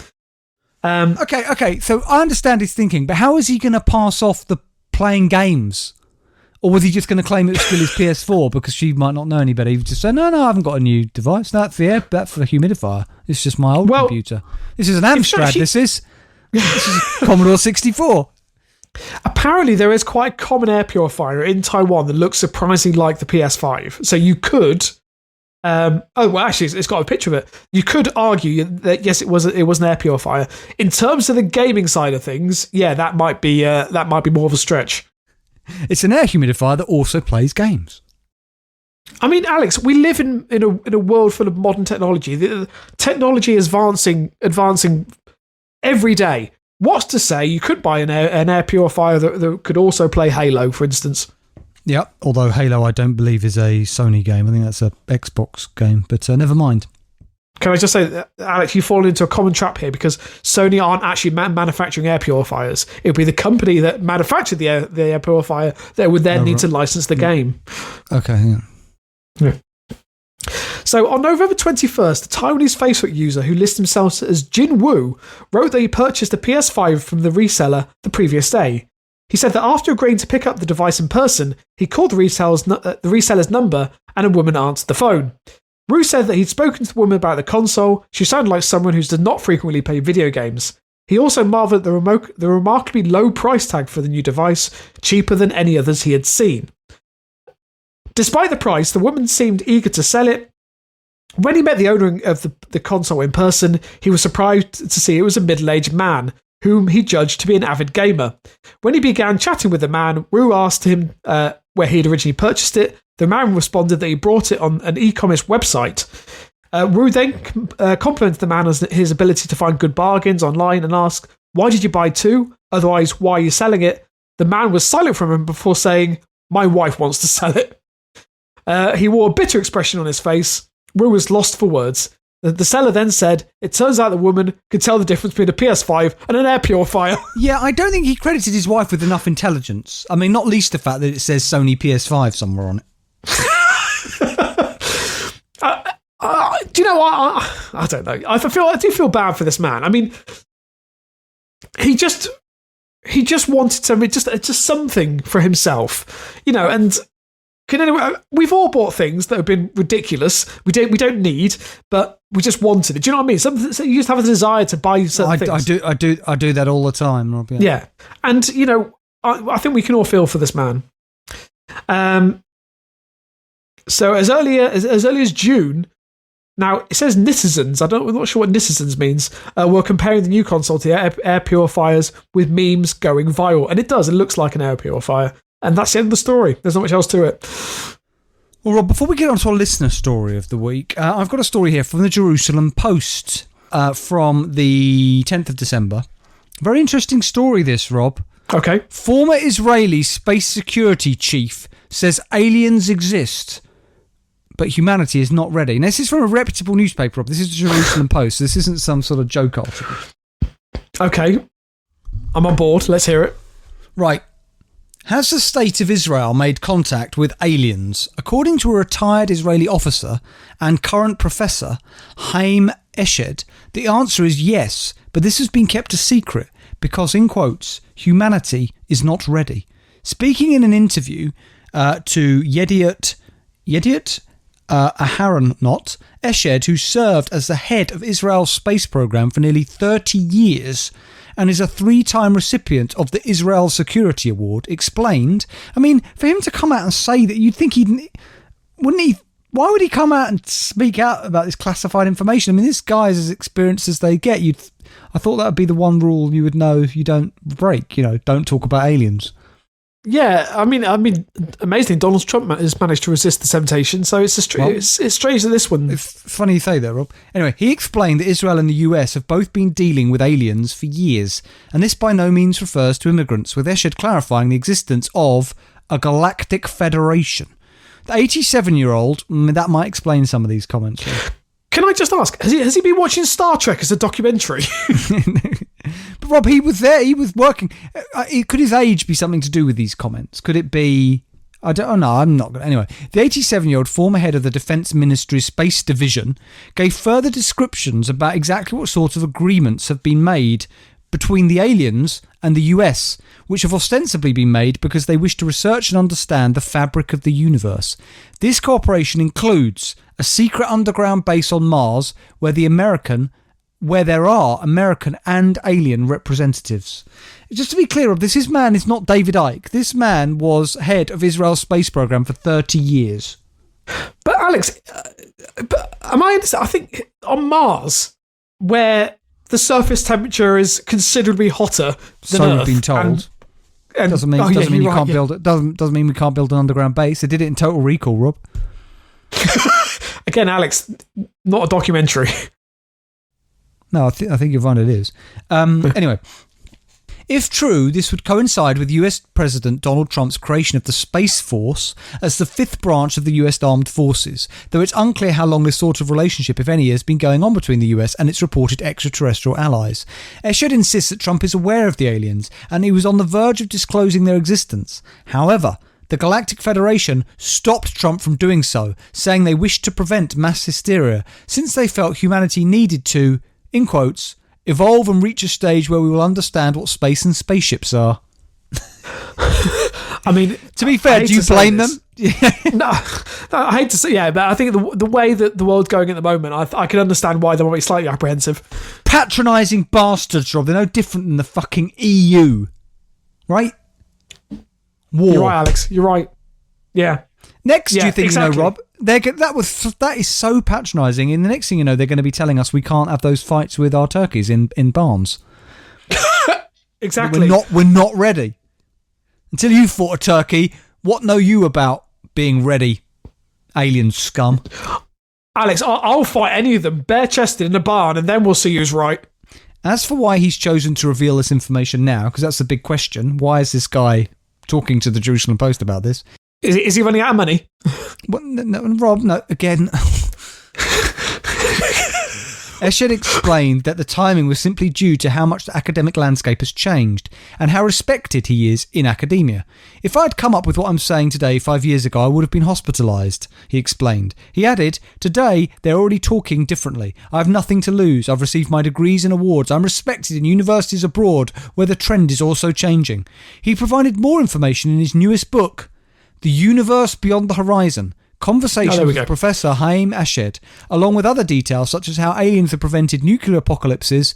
Speaker 1: Okay. So I understand his thinking, but how is he going to pass off the playing games? Or was he just going to claim it was still his PS4 because she might not know any better? He would just say, no, I haven't got a new device. That's the humidifier. It's just my old computer. This is an Amstrad, this is Commodore 64.
Speaker 2: Apparently, there is quite a common air purifier in Taiwan that looks surprisingly like the PS5. So you could... actually, it's got a picture of it. You could argue that, yes, it was an air purifier. In terms of the gaming side of things, yeah, that might be more of a stretch.
Speaker 1: It's an air humidifier that also plays games.
Speaker 2: I mean, Alex, we live in a world full of modern technology. The technology is advancing every day. What's to say you could buy an air purifier that could also play Halo, for instance?
Speaker 1: Yeah, although Halo I don't believe is a Sony game. I think that's a Xbox game, but never mind.
Speaker 2: Can I just say, that, Alex, you've fallen into a common trap here because Sony aren't actually manufacturing air purifiers. It would be the company that manufactured the air purifier that would then need to license the game.
Speaker 1: Okay, yeah.
Speaker 2: So on November 21st, the Taiwanese Facebook user who lists himself as Jin Wu wrote that he purchased a PS5 from the reseller the previous day. He said that after agreeing to pick up the device in person, he called the reseller's number and a woman answered the phone. Wu said that he'd spoken to the woman about the console. She sounded like someone who does not frequently play video games. He also marvelled at the remarkably low price tag for the new device, cheaper than any others he had seen. Despite the price, the woman seemed eager to sell it. When he met the owner of the console in person, he was surprised to see it was a middle-aged man, whom he judged to be an avid gamer. When he began chatting with the man, Wu asked him where he had originally purchased it. The man responded that he bought it on an e-commerce website. Wu then complimented the man on his ability to find good bargains online and asked, "Why did you buy two? Otherwise, why are you selling it?" The man was silent from him before saying, "My wife wants to sell it." He wore a bitter expression on his face. Wu was lost for words. The seller then said, "It turns out the woman could tell the difference between a PS5 and an air purifier."
Speaker 1: Yeah, I don't think he credited his wife with enough intelligence. I mean, not least the fact that it says Sony PS5 somewhere on it.
Speaker 2: Do you know what? I don't know. I do feel bad for this man. I mean, he just wanted something, just something for himself, and we've all bought things that have been ridiculous. We don't need, but we just wanted it. Do you know what I mean? So you just have a desire to buy certain things.
Speaker 1: I do that all the time, Rob.
Speaker 2: Yeah. And I think we can all feel for this man. So as early as June. Now, it says netizens. I'm not sure what netizens means. We're comparing the new console to air purifiers with memes going viral. And it does. It looks like an air purifier. And that's the end of the story. There's not much else to it.
Speaker 1: Well, Rob, before we get on to our listener story of the week, I've got a story here from the Jerusalem Post from the 10th of December. Very interesting story, this, Rob.
Speaker 2: Okay.
Speaker 1: Former Israeli space security chief says aliens exist, but humanity is not ready. Now, this is from a reputable newspaper, Rob. This is the Jerusalem Post. This isn't some sort of joke article.
Speaker 2: Okay. I'm on board. Let's hear it.
Speaker 1: Right. Has the state of Israel made contact with aliens? According to a retired Israeli officer and current professor, Haim Eshed, the answer is yes, but this has been kept a secret because, in quotes, humanity is not ready. Speaking in an interview to Yediot Aharonot, Eshed, who served as the head of Israel's space program for nearly 30 years and is a 3-time recipient of the Israel Security Award, explained, I mean, for him to come out and say that, you'd think wouldn't he, why would he come out and speak out about this classified information? I mean, this guy's as experienced as they get. I thought that would be the one rule you would know you don't break, don't talk about aliens.
Speaker 2: Yeah, I mean, amazingly, Donald Trump has managed to resist the temptation, so it's strange that this one...
Speaker 1: It's funny you say that, Rob. Anyway, he explained that Israel and the US have both been dealing with aliens for years, and this by no means refers to immigrants, with Eshed clarifying the existence of a galactic federation. The 87-year-old, that might explain some of these comments.
Speaker 2: Can I just ask, has he been watching Star Trek as a documentary?
Speaker 1: But Rob, he was there, he was working. Could his age be something to do with these comments? Could it be... I don't know, I'm not going to... Anyway, the 87-year-old former head of the Defence Ministry's Space Division gave further descriptions about exactly what sort of agreements have been made between the aliens and the US, which have ostensibly been made because they wish to research and understand the fabric of the universe. This cooperation includes a secret underground base on Mars where there are American and alien representatives. just to be clear, this man is not David Icke. This man was head of Israel's space program for 30 years.
Speaker 2: But Alex, I think on Mars, where the surface temperature is considerably hotter than
Speaker 1: so
Speaker 2: Earth,
Speaker 1: we've been told.
Speaker 2: And
Speaker 1: doesn't mean you can't build it. Doesn't mean we can't build an underground base. They did it in Total Recall, Rob.
Speaker 2: Again, Alex, not a documentary.
Speaker 1: No, I think you're right. It is. Anyway. If true, this would coincide with US President Donald Trump's creation of the Space Force as the fifth branch of the US Armed Forces, though it's unclear how long this sort of relationship, if any, has been going on between the US and its reported extraterrestrial allies. Eshed insists that Trump is aware of the aliens and he was on the verge of disclosing their existence. However, the Galactic Federation stopped Trump from doing so, saying they wished to prevent mass hysteria since they felt humanity needed to, in quotes, evolve and reach a stage where we will understand what space and spaceships are.
Speaker 2: I mean,
Speaker 1: to be fair, do you blame them?
Speaker 2: No, I hate to say, but I think the way that the world's going at the moment, I can understand why they might be slightly apprehensive.
Speaker 1: Patronising bastards, Rob. They're no different than the fucking EU, right? War.
Speaker 2: You're right, Alex. You're right. Yeah.
Speaker 1: Next, do you think
Speaker 2: exactly.
Speaker 1: Rob? That is so patronising. And the next thing you know, they're going to be telling us we can't have those fights with our turkeys in barns.
Speaker 2: Exactly.
Speaker 1: We're not ready. Until you fought a turkey, what know you about being ready, alien scum?
Speaker 2: Alex, I'll fight any of them bare-chested in a barn, and then we'll see who's right.
Speaker 1: As for why he's chosen to reveal this information now, because that's the big question. Why is this guy talking to the Jerusalem Post about this?
Speaker 2: Is he running out of money?
Speaker 1: What, no, Rob, no, again. Eshed explained that the timing was simply due to how much the academic landscape has changed and how respected he is in academia. If I had come up with what I'm saying today 5 years ago, I would have been hospitalised, he explained. He added, today they're already talking differently. I have nothing to lose. I've received my degrees and awards. I'm respected in universities abroad where the trend is also changing. He provided more information in his newest book, The Universe Beyond the Horizon, Conversations with Professor Haim Eshed, along with other details such as how aliens have prevented nuclear apocalypses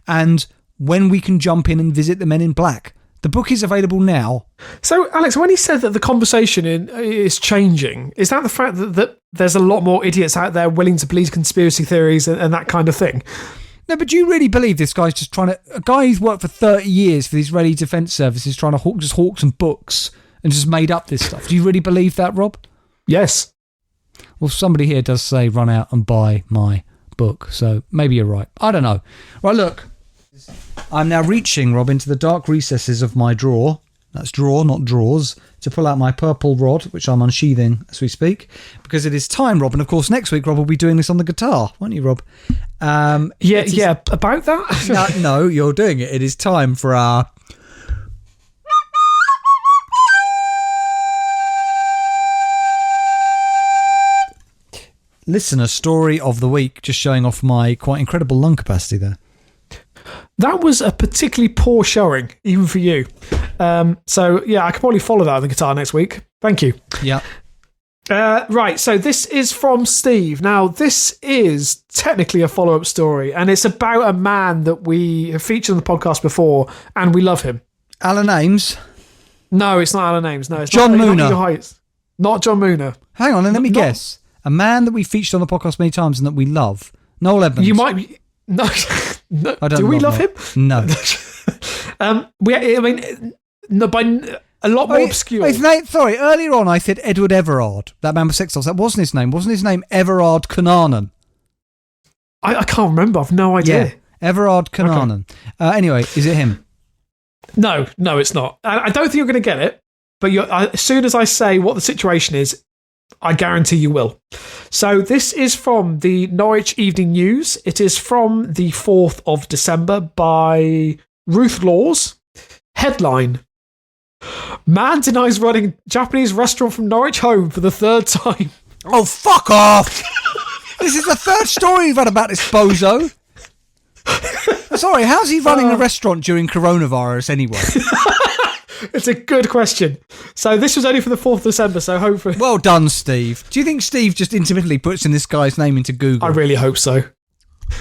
Speaker 1: and when we can jump in and visit the Men in Black. The book is available now.
Speaker 2: So, Alex, when he said that the conversation is changing, is that the fact that there's a lot more idiots out there willing to believe conspiracy theories and that kind of thing?
Speaker 1: No, but do you really believe this guy's just trying to... A guy who's worked for 30 years for the Israeli Defence Service is trying to hawk some books and just made up this stuff. Do you really believe that, Rob?
Speaker 2: Yes.
Speaker 1: Well, somebody here does say run out and buy my book, so maybe you're right. I don't know. Right, look. I'm now reaching, Rob, into the dark recesses of my drawer. That's drawer, not drawers. To pull out my purple rod, which I'm unsheathing as we speak, because it is time, Rob. And of course, next week, Rob will be doing this on the guitar, won't you, Rob?
Speaker 2: About that?
Speaker 1: No, you're doing it. It is time for our... listener story of the week, just showing off my quite incredible lung capacity there.
Speaker 2: That was a particularly poor showing, even for you. So, yeah, I could probably follow that on the guitar next week. Thank you.
Speaker 1: Yeah.
Speaker 2: Right, so this is from Steve. Now, this is technically a follow-up story, and it's about a man that we have featured on the podcast before, and we love him.
Speaker 1: Alan Ames?
Speaker 2: No, it's not Alan Ames. No, it's
Speaker 1: John Mooner.
Speaker 2: Not John Mooner.
Speaker 1: Hang on, let me guess. A man that we featured on the podcast many times and that we love. Noel Edmonds.
Speaker 2: You might be... No.
Speaker 1: I don't
Speaker 2: Do we love him?
Speaker 1: No.
Speaker 2: By a lot more obscure.
Speaker 1: Sorry, earlier on I said Edward Everard, that man with Sex Dolls. That wasn't his name. Wasn't his name Everard Cunanan?
Speaker 2: I can't remember. I've no idea.
Speaker 1: Yeah, Everard Cunanan. Okay. Anyway, is it him?
Speaker 2: No, it's not. I don't think you're going to get it, but as soon as I say what the situation is, I guarantee you will. So this is from the Norwich Evening News. It is from the 4th of December by Ruth Laws. Headline: Man denies running Japanese restaurant from Norwich home for the third time.
Speaker 1: Oh, fuck off! This is the third story you've had about this bozo. Sorry, how's he running a restaurant during coronavirus anyway?
Speaker 2: It's a good question. So this was only for the 4th of December, so hopefully...
Speaker 1: Well done, Steve. Do you think Steve just intermittently puts in this guy's name into Google?
Speaker 2: I really hope so.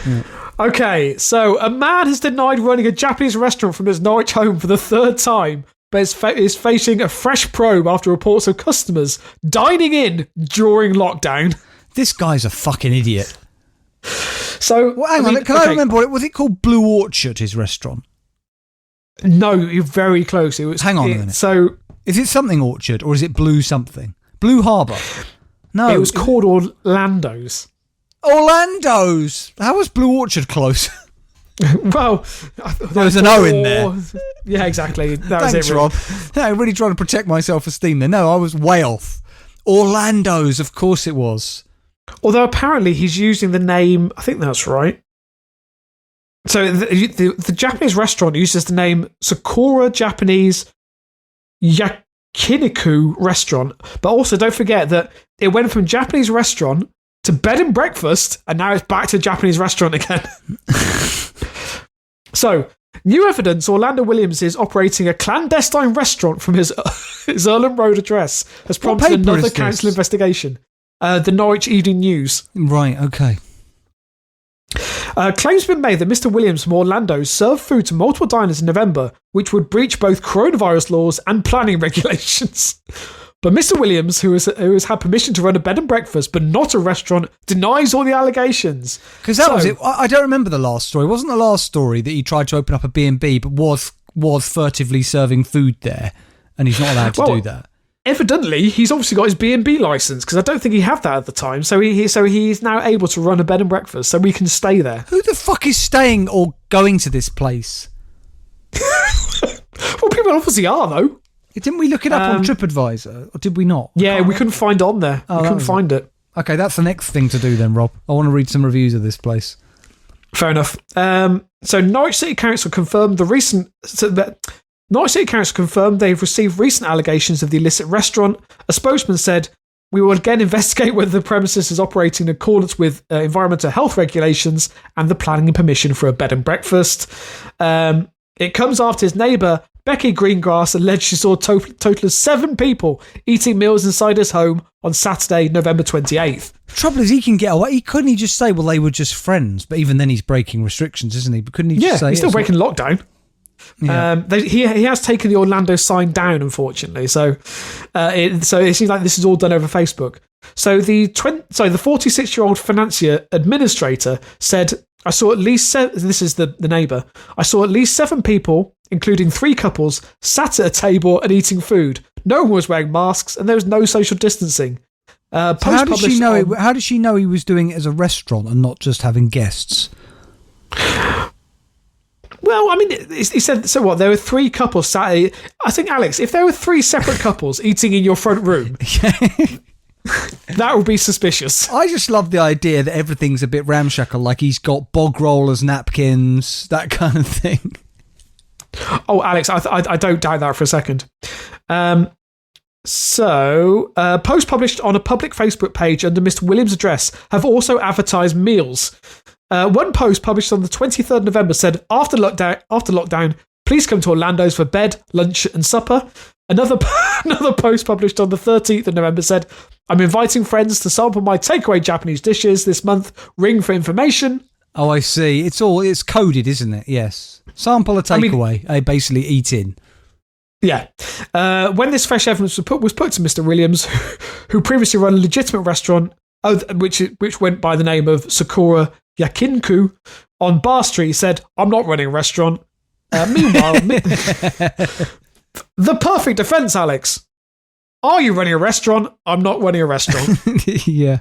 Speaker 1: Yeah.
Speaker 2: Okay, so a man has denied running a Japanese restaurant from his Norwich home for the third time, but is facing a fresh probe after reports of customers dining in during lockdown.
Speaker 1: This guy's a fucking idiot.
Speaker 2: So,
Speaker 1: well, hang on, can I remember, was it called Blue Orchard, his restaurant?
Speaker 2: No, you're very close. It was.
Speaker 1: Hang on a minute.
Speaker 2: So,
Speaker 1: is it something Orchard or is it Blue something? Blue Harbour? No.
Speaker 2: It was called Orlando's.
Speaker 1: Orlando's! How was Blue Orchard close?
Speaker 2: Well,
Speaker 1: there was an O in there.
Speaker 2: Yeah, exactly. That
Speaker 1: Thanks,
Speaker 2: was it,
Speaker 1: Rob. No, I'm really trying to protect my self-esteem there. No, I was way off. Orlando's, of course it was.
Speaker 2: Although apparently he's using the name, I think that's right. So the Japanese restaurant uses the name Sakura Japanese Yakiniku Restaurant. But also don't forget that it went from Japanese restaurant to bed and breakfast, and now it's back to Japanese restaurant again. So, new evidence Orlando Williams is operating a clandestine restaurant from his Earlham Road address has prompted another council investigation. The Norwich Evening News.
Speaker 1: Right, okay.
Speaker 2: Claims have been made that Mr. Williams from Orlando served food to multiple diners in November, which would breach both coronavirus laws and planning regulations. But Mr. Williams, who has had permission to run a bed and breakfast but not a restaurant, denies all the allegations.
Speaker 1: Because that was it. I don't remember the last story. Wasn't the last story that he tried to open up a B&B but was furtively serving food there, and he's not allowed to do that?
Speaker 2: Evidently, he's obviously got his B&B license, because I don't think he had that at the time. So he's now able to run a bed and breakfast, so we can stay there.
Speaker 1: Who the fuck is staying or going to this place?
Speaker 2: Well, people obviously are, though.
Speaker 1: Didn't we look it up on TripAdvisor, or did we not?
Speaker 2: Yeah, we couldn't find it on there. We couldn't find it.
Speaker 1: Okay, that's the next thing to do then, Rob. I want to read some reviews of this place.
Speaker 2: Fair enough. So Norwich City Council confirmed Norwich City Council confirmed they've received recent allegations of the illicit restaurant. A spokesman said, "We will again investigate whether the premises is operating in accordance with environmental health regulations and the planning and permission for a bed and breakfast." It comes after his neighbour, Becky Greengrass, alleged she saw a total of 7 people eating meals inside his home on Saturday, November 28th.
Speaker 1: The trouble is, he can get away. Couldn't he just say, well, they were just friends? But even then, he's breaking restrictions, isn't he? But couldn't he just say...
Speaker 2: he's still breaking lockdown. Yeah. He has taken the Orlando sign down, unfortunately. So it seems like this is all done over Facebook. So the 46-year-old financier administrator said, "I saw at least this is the neighbour. I saw at least 7 people, including 3 couples, sat at a table and eating food. No one was wearing masks, and there was no social distancing."
Speaker 1: So how did she know? How did she know he was doing it as a restaurant and not just having guests?
Speaker 2: Well, I mean, he said, so what, there were 3 couples sat... I think, Alex, if there were 3 separate couples eating in your front room, that would be suspicious.
Speaker 1: I just love the idea that everything's a bit ramshackle, like he's got bog rollers, napkins, that kind of thing.
Speaker 2: Oh, Alex, I don't doubt that for a second. So, posts published on a public Facebook page under Mr. Williams' address have also advertised meals. One post published on the 23rd of November said, after lockdown, please come to Orlando's for bed, lunch and supper. Another post published on the 13th of November said, "I'm inviting friends to sample my takeaway Japanese dishes this month. Ring for information."
Speaker 1: Oh, I see. It's coded, isn't it? Yes. Sample a takeaway. Basically eat in.
Speaker 2: Yeah. When this fresh evidence was put to Mr. Williams, who previously ran a legitimate restaurant, which went by the name of Sakura Yakinku on Bar Street, he said, "I'm not running a restaurant." Meanwhile, the perfect defence, Alex. Are you running a restaurant? I'm not running a restaurant.
Speaker 1: Yeah.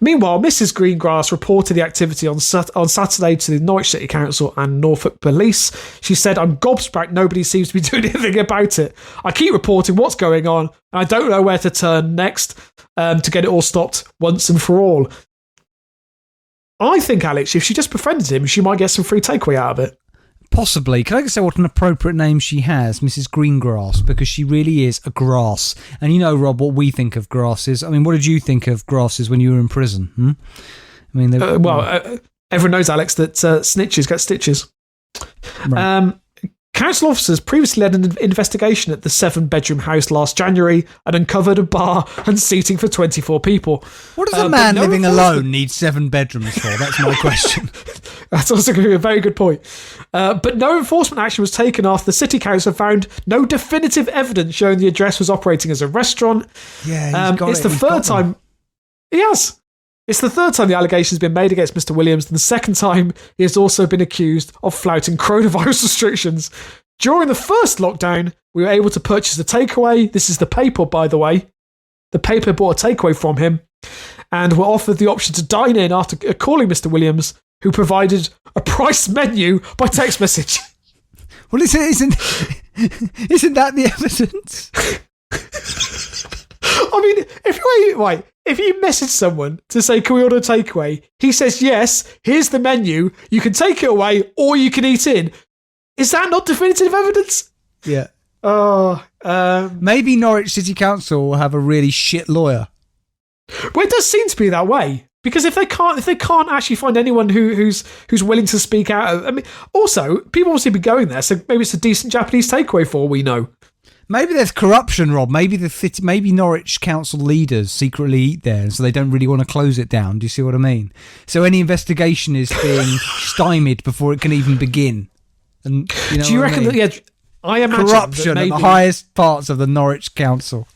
Speaker 2: Meanwhile, Mrs. Greengrass reported the activity on Saturday to the Norwich City Council and Norfolk Police. She said, "I'm gobsmacked nobody seems to be doing anything about it. I keep reporting what's going on, and I don't know where to turn next to get it all stopped once and for all." I think, Alex, if she just befriended him, she might get some free takeaway out of it.
Speaker 1: Possibly. Can I just say what an appropriate name she has, Mrs. Greengrass, because she really is a grass. And you know, Rob, what we think of grasses. I mean, what did you think of grasses when you were in prison? I mean, everyone
Speaker 2: knows, Alex, that snitches get stitches.
Speaker 1: Right.
Speaker 2: Council officers previously led an investigation at the 7-bedroom house last January and uncovered a bar and seating for 24 people.
Speaker 1: What does a man living alone need 7 bedrooms for? That's my question.
Speaker 2: That's also going to be a very good point. But no enforcement action was taken after the City Council found no definitive evidence showing the address was operating as a restaurant.
Speaker 1: Yeah,
Speaker 2: it's the third time. He has. It's the third time the allegation has been made against Mr. Williams, and the second time he has also been accused of flouting coronavirus restrictions. During the first lockdown, we were able to purchase a takeaway. This is the paper, by the way. The paper bought a takeaway from him, and were offered the option to dine in after calling Mr. Williams, who provided a price menu by text message.
Speaker 1: Well, isn't that the evidence?
Speaker 2: I mean, if you message someone to say, can we order a takeaway? He says, yes, here's the menu. You can take it away or you can eat in. Is that not definitive evidence?
Speaker 1: Yeah.
Speaker 2: Maybe
Speaker 1: Norwich City Council will have a really shit lawyer.
Speaker 2: Well, it does seem to be that way. Because if they can't actually find anyone who's willing to speak out, I mean, also people obviously be going there, so maybe it's a decent Japanese takeaway for all we know.
Speaker 1: Maybe there's corruption, Rob. Maybe Norwich Council leaders secretly eat there, and so they don't really want to close it down. Do you see what I mean? So any investigation is being stymied before it can even begin. And
Speaker 2: do you reckon that? Yeah, I imagine
Speaker 1: corruption at the highest parts of the Norwich Council.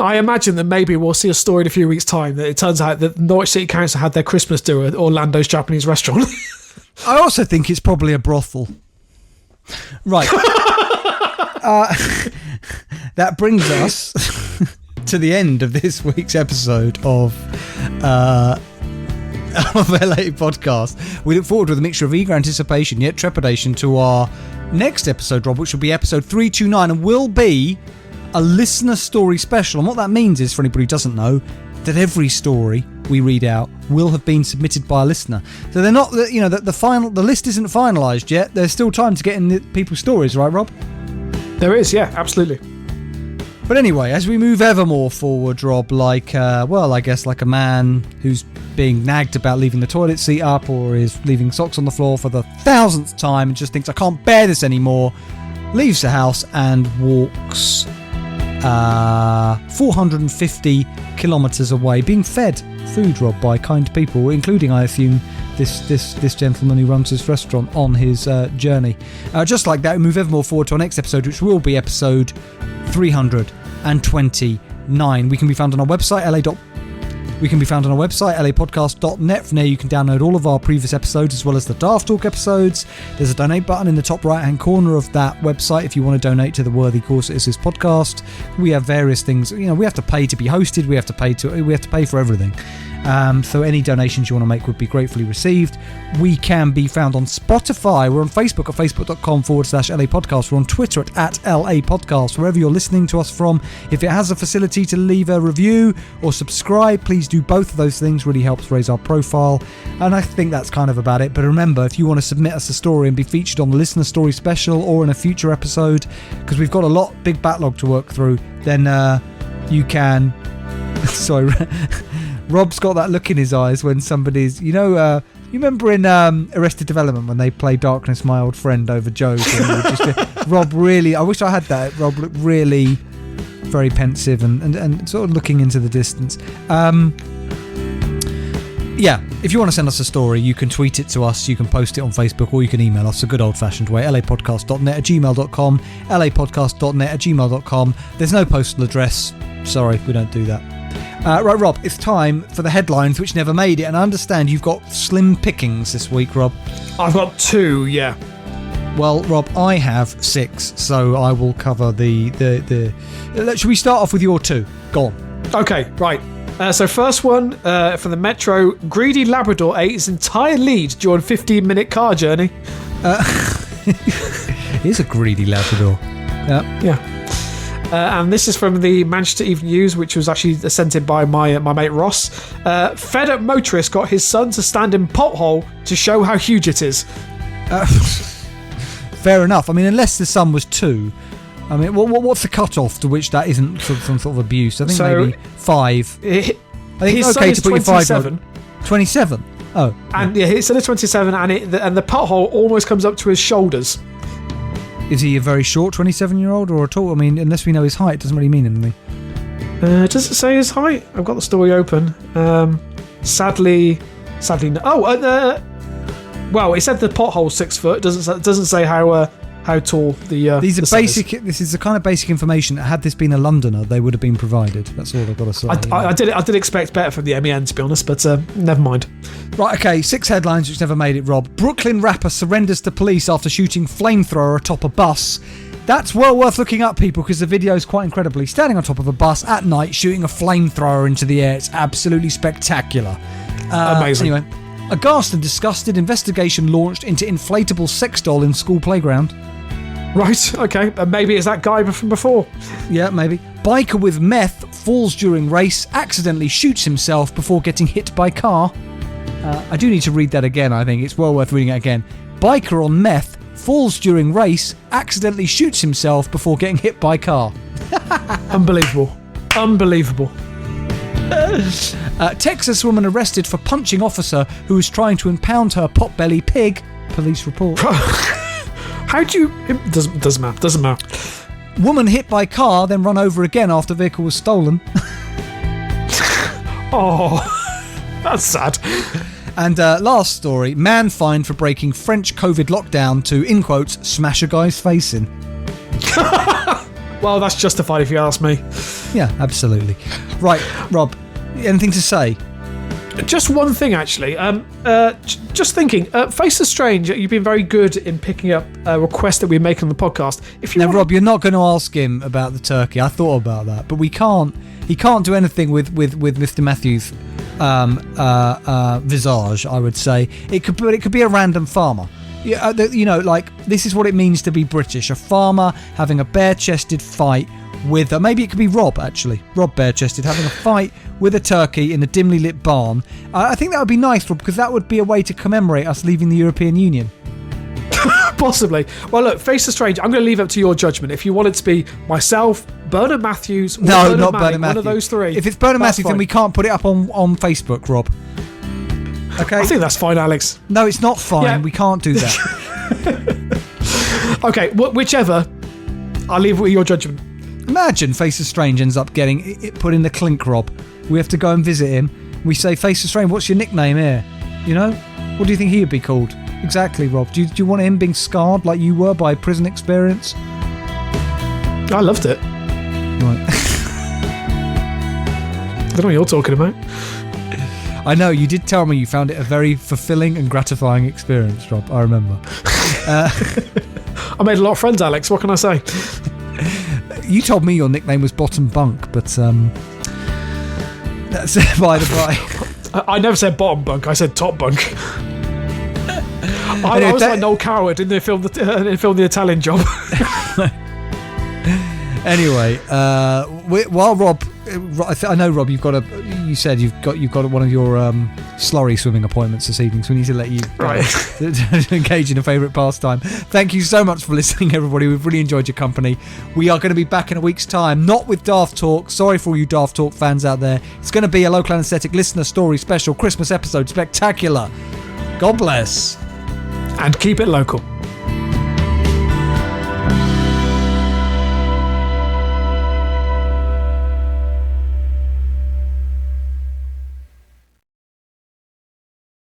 Speaker 2: I imagine that maybe we'll see a story in a few weeks' time that it turns out that Norwich City Council had their Christmas do at Orlando's Japanese restaurant.
Speaker 1: I also think it's probably a brothel. Right. That brings us to the end of this week's episode of LA Podcast. We look forward with a mixture of eager anticipation yet trepidation to our next episode, Rob, which will be episode 329 and will be a listener story special. And what that means is, for anybody who doesn't know, that every story we read out will have been submitted by a listener. So they're not, the list isn't finalised yet. There's still time to get in the people's stories, right, Rob?
Speaker 2: There is, yeah, absolutely.
Speaker 1: But anyway, as we move ever more forward, Rob, like a man who's being nagged about leaving the toilet seat up or is leaving socks on the floor for the 1000th time and just thinks, I can't bear this anymore, leaves the house and walks 450 kilometres away, being fed food, Rob, by kind people, including, I assume, this gentleman who runs this restaurant on his journey. Just like that, we move ever more forward to our next episode, which will be episode 329. We can be found on our website, lapodcast.net. From there you can download all of our previous episodes as well as the Daft Talk episodes. There's a donate button in the top right hand corner of that website if you want to donate to the worthy cause that is this podcast. We have various things, we have to pay to be hosted, we have to pay for everything. So any donations you want to make would be gratefully received. We can be found on Spotify. We're on Facebook at facebook.com/LA Podcast. We're on Twitter at LA Podcast. Wherever you're listening to us from, if it has a facility to leave a review or subscribe, please do both of those things. Really helps raise our profile. And I think that's kind of about it. But remember, if you want to submit us a story and be featured on the listener story special or in a future episode, because we've got a big backlog to work through, then you can... Sorry... Rob's got that look in his eyes when somebody's, you remember in Arrested Development when they play Darkness, My Old Friend over Joe? Rob really, I wish I had that. Rob looked really very pensive and sort of looking into the distance. Yeah, if you want to send us a story, you can tweet it to us, you can post it on Facebook, or you can email us the good old-fashioned way, lapodcast.net@gmail.com, lapodcast.net@gmail.com. There's no postal address. Sorry, we don't do that. Right, Rob, it's time for the headlines which never made it, and I understand you've got slim pickings this week, Rob.
Speaker 2: I've got 2, yeah.
Speaker 1: Well, Rob, I have 6, so I will cover the should we start off with your 2? Go on.
Speaker 2: Okay, right. So first one, from the Metro, greedy Labrador ate his entire lead during a 15-minute car journey.
Speaker 1: He's a greedy Labrador.
Speaker 2: Yeah. And this is from the Manchester Evening News, which was actually sent in by my mate Ross. Fed up motorist got his son to stand in pothole to show how huge it is.
Speaker 1: Fair enough. I mean, unless the son was 2. I mean, what's the cut-off to which that isn't some sort of abuse? I think maybe 5. I think
Speaker 2: his
Speaker 1: it's okay to put
Speaker 2: 27.
Speaker 1: your 5-year-old. 27? Oh.
Speaker 2: And yeah, his son is 27, and the pothole almost comes up to his shoulders.
Speaker 1: Is he a very short 27-year-old or a tall? I mean, unless we know his height, it doesn't really mean anything.
Speaker 2: Does it say his height? I've got the story open. Sadly no. Well, it said the pothole's 6 foot. It doesn't say how tall the.
Speaker 1: These are
Speaker 2: the
Speaker 1: basic. This is the kind of basic information that had this been a Londoner, they would have been provided. That's all I've got to say.
Speaker 2: I did expect better from the MEN, to be honest, but never mind.
Speaker 1: Right, okay, 6 headlines which never made it, Rob. Brooklyn rapper surrenders to police after shooting flamethrower atop a bus. That's well worth looking up, people, because the video is quite incredible. He's standing on top of a bus at night shooting a flamethrower into the air. It's absolutely spectacular.
Speaker 2: Amazing.
Speaker 1: Anyway, aghast and disgusted, investigation launched into inflatable sex doll in school playground.
Speaker 2: Right, okay. Maybe it's that guy from before.
Speaker 1: Yeah, maybe. Biker with meth falls during race, accidentally shoots himself before getting hit by car. I do need to read that again, I think. It's well worth reading it again. Biker on meth falls during race, accidentally shoots himself before getting hit by car.
Speaker 2: Unbelievable.
Speaker 1: Texas woman arrested for punching officer who was trying to impound her potbelly pig. Police report.
Speaker 2: How do you... It doesn't matter.
Speaker 1: Woman hit by car, then run over again after vehicle was stolen.
Speaker 2: Oh, that's sad.
Speaker 1: And last story, man fined for breaking French COVID lockdown to, in quotes, smash a guy's face in.
Speaker 2: Well, that's justified if you ask me.
Speaker 1: Yeah, absolutely. Right, Rob, anything to say?
Speaker 2: Just one thing, actually. Just thinking, Faces Strange, you've been very good in picking up a request that we make on the podcast.
Speaker 1: Rob, you're not going to ask him about the turkey. I thought about that, but we can't. He can't do anything with Mr. Matthews' visage, I would say. It could be a random farmer. This is what it means to be British. A farmer having a bare-chested fight with maybe it could be Rob, actually. Rob bare-chested having a fight with a turkey in a dimly lit barn. I think that would be nice, Rob, because that would be a way to commemorate us leaving the European Union.
Speaker 2: Possibly. Well, look, Faces Strange, I'm going to leave it up to your judgment. If you want it to be myself, Bernard Matthews, or
Speaker 1: not
Speaker 2: Bernard
Speaker 1: Matthews.
Speaker 2: One of those three.
Speaker 1: If it's Bernard Matthews,
Speaker 2: fine.
Speaker 1: then we can't put it up on Facebook, Rob. Okay.
Speaker 2: I think that's fine, Alex.
Speaker 1: No, it's not fine.
Speaker 2: Yeah.
Speaker 1: We can't do that.
Speaker 2: Okay, whichever. I'll leave it with your judgment.
Speaker 1: Imagine Faces Strange ends up getting it put in the clink, Rob. We have to go and visit him. We say, Faces Strange, what's your nickname here? You know? What do you think he would be called? Exactly, Rob. Do you want him being scarred like you were by prison experience?
Speaker 2: I loved it.
Speaker 1: Right.
Speaker 2: I don't know what you're talking about.
Speaker 1: I know, you did tell me you found it a very fulfilling and gratifying experience, Rob. I remember.
Speaker 2: I made a lot of friends, Alex. What can I say?
Speaker 1: You told me your nickname was Bottom Bunk, but that's by the by.
Speaker 2: I never said bottom bunk. I said top bunk. I was like Noel Coward in the film, The Italian Job.
Speaker 1: Anyway, while Rob, I know Rob, you said you've got one of your slurry swimming appointments this evening, so we need to let you to engage in a favourite pastime. Thank you so much for listening, everybody. We've really enjoyed your company. We are going to be back in a week's time, not with Daft Talk. Sorry for all you Daft Talk fans out there. It's going to be a Local Anaesthetic listener story special Christmas episode spectacular. God bless.
Speaker 2: And keep it local.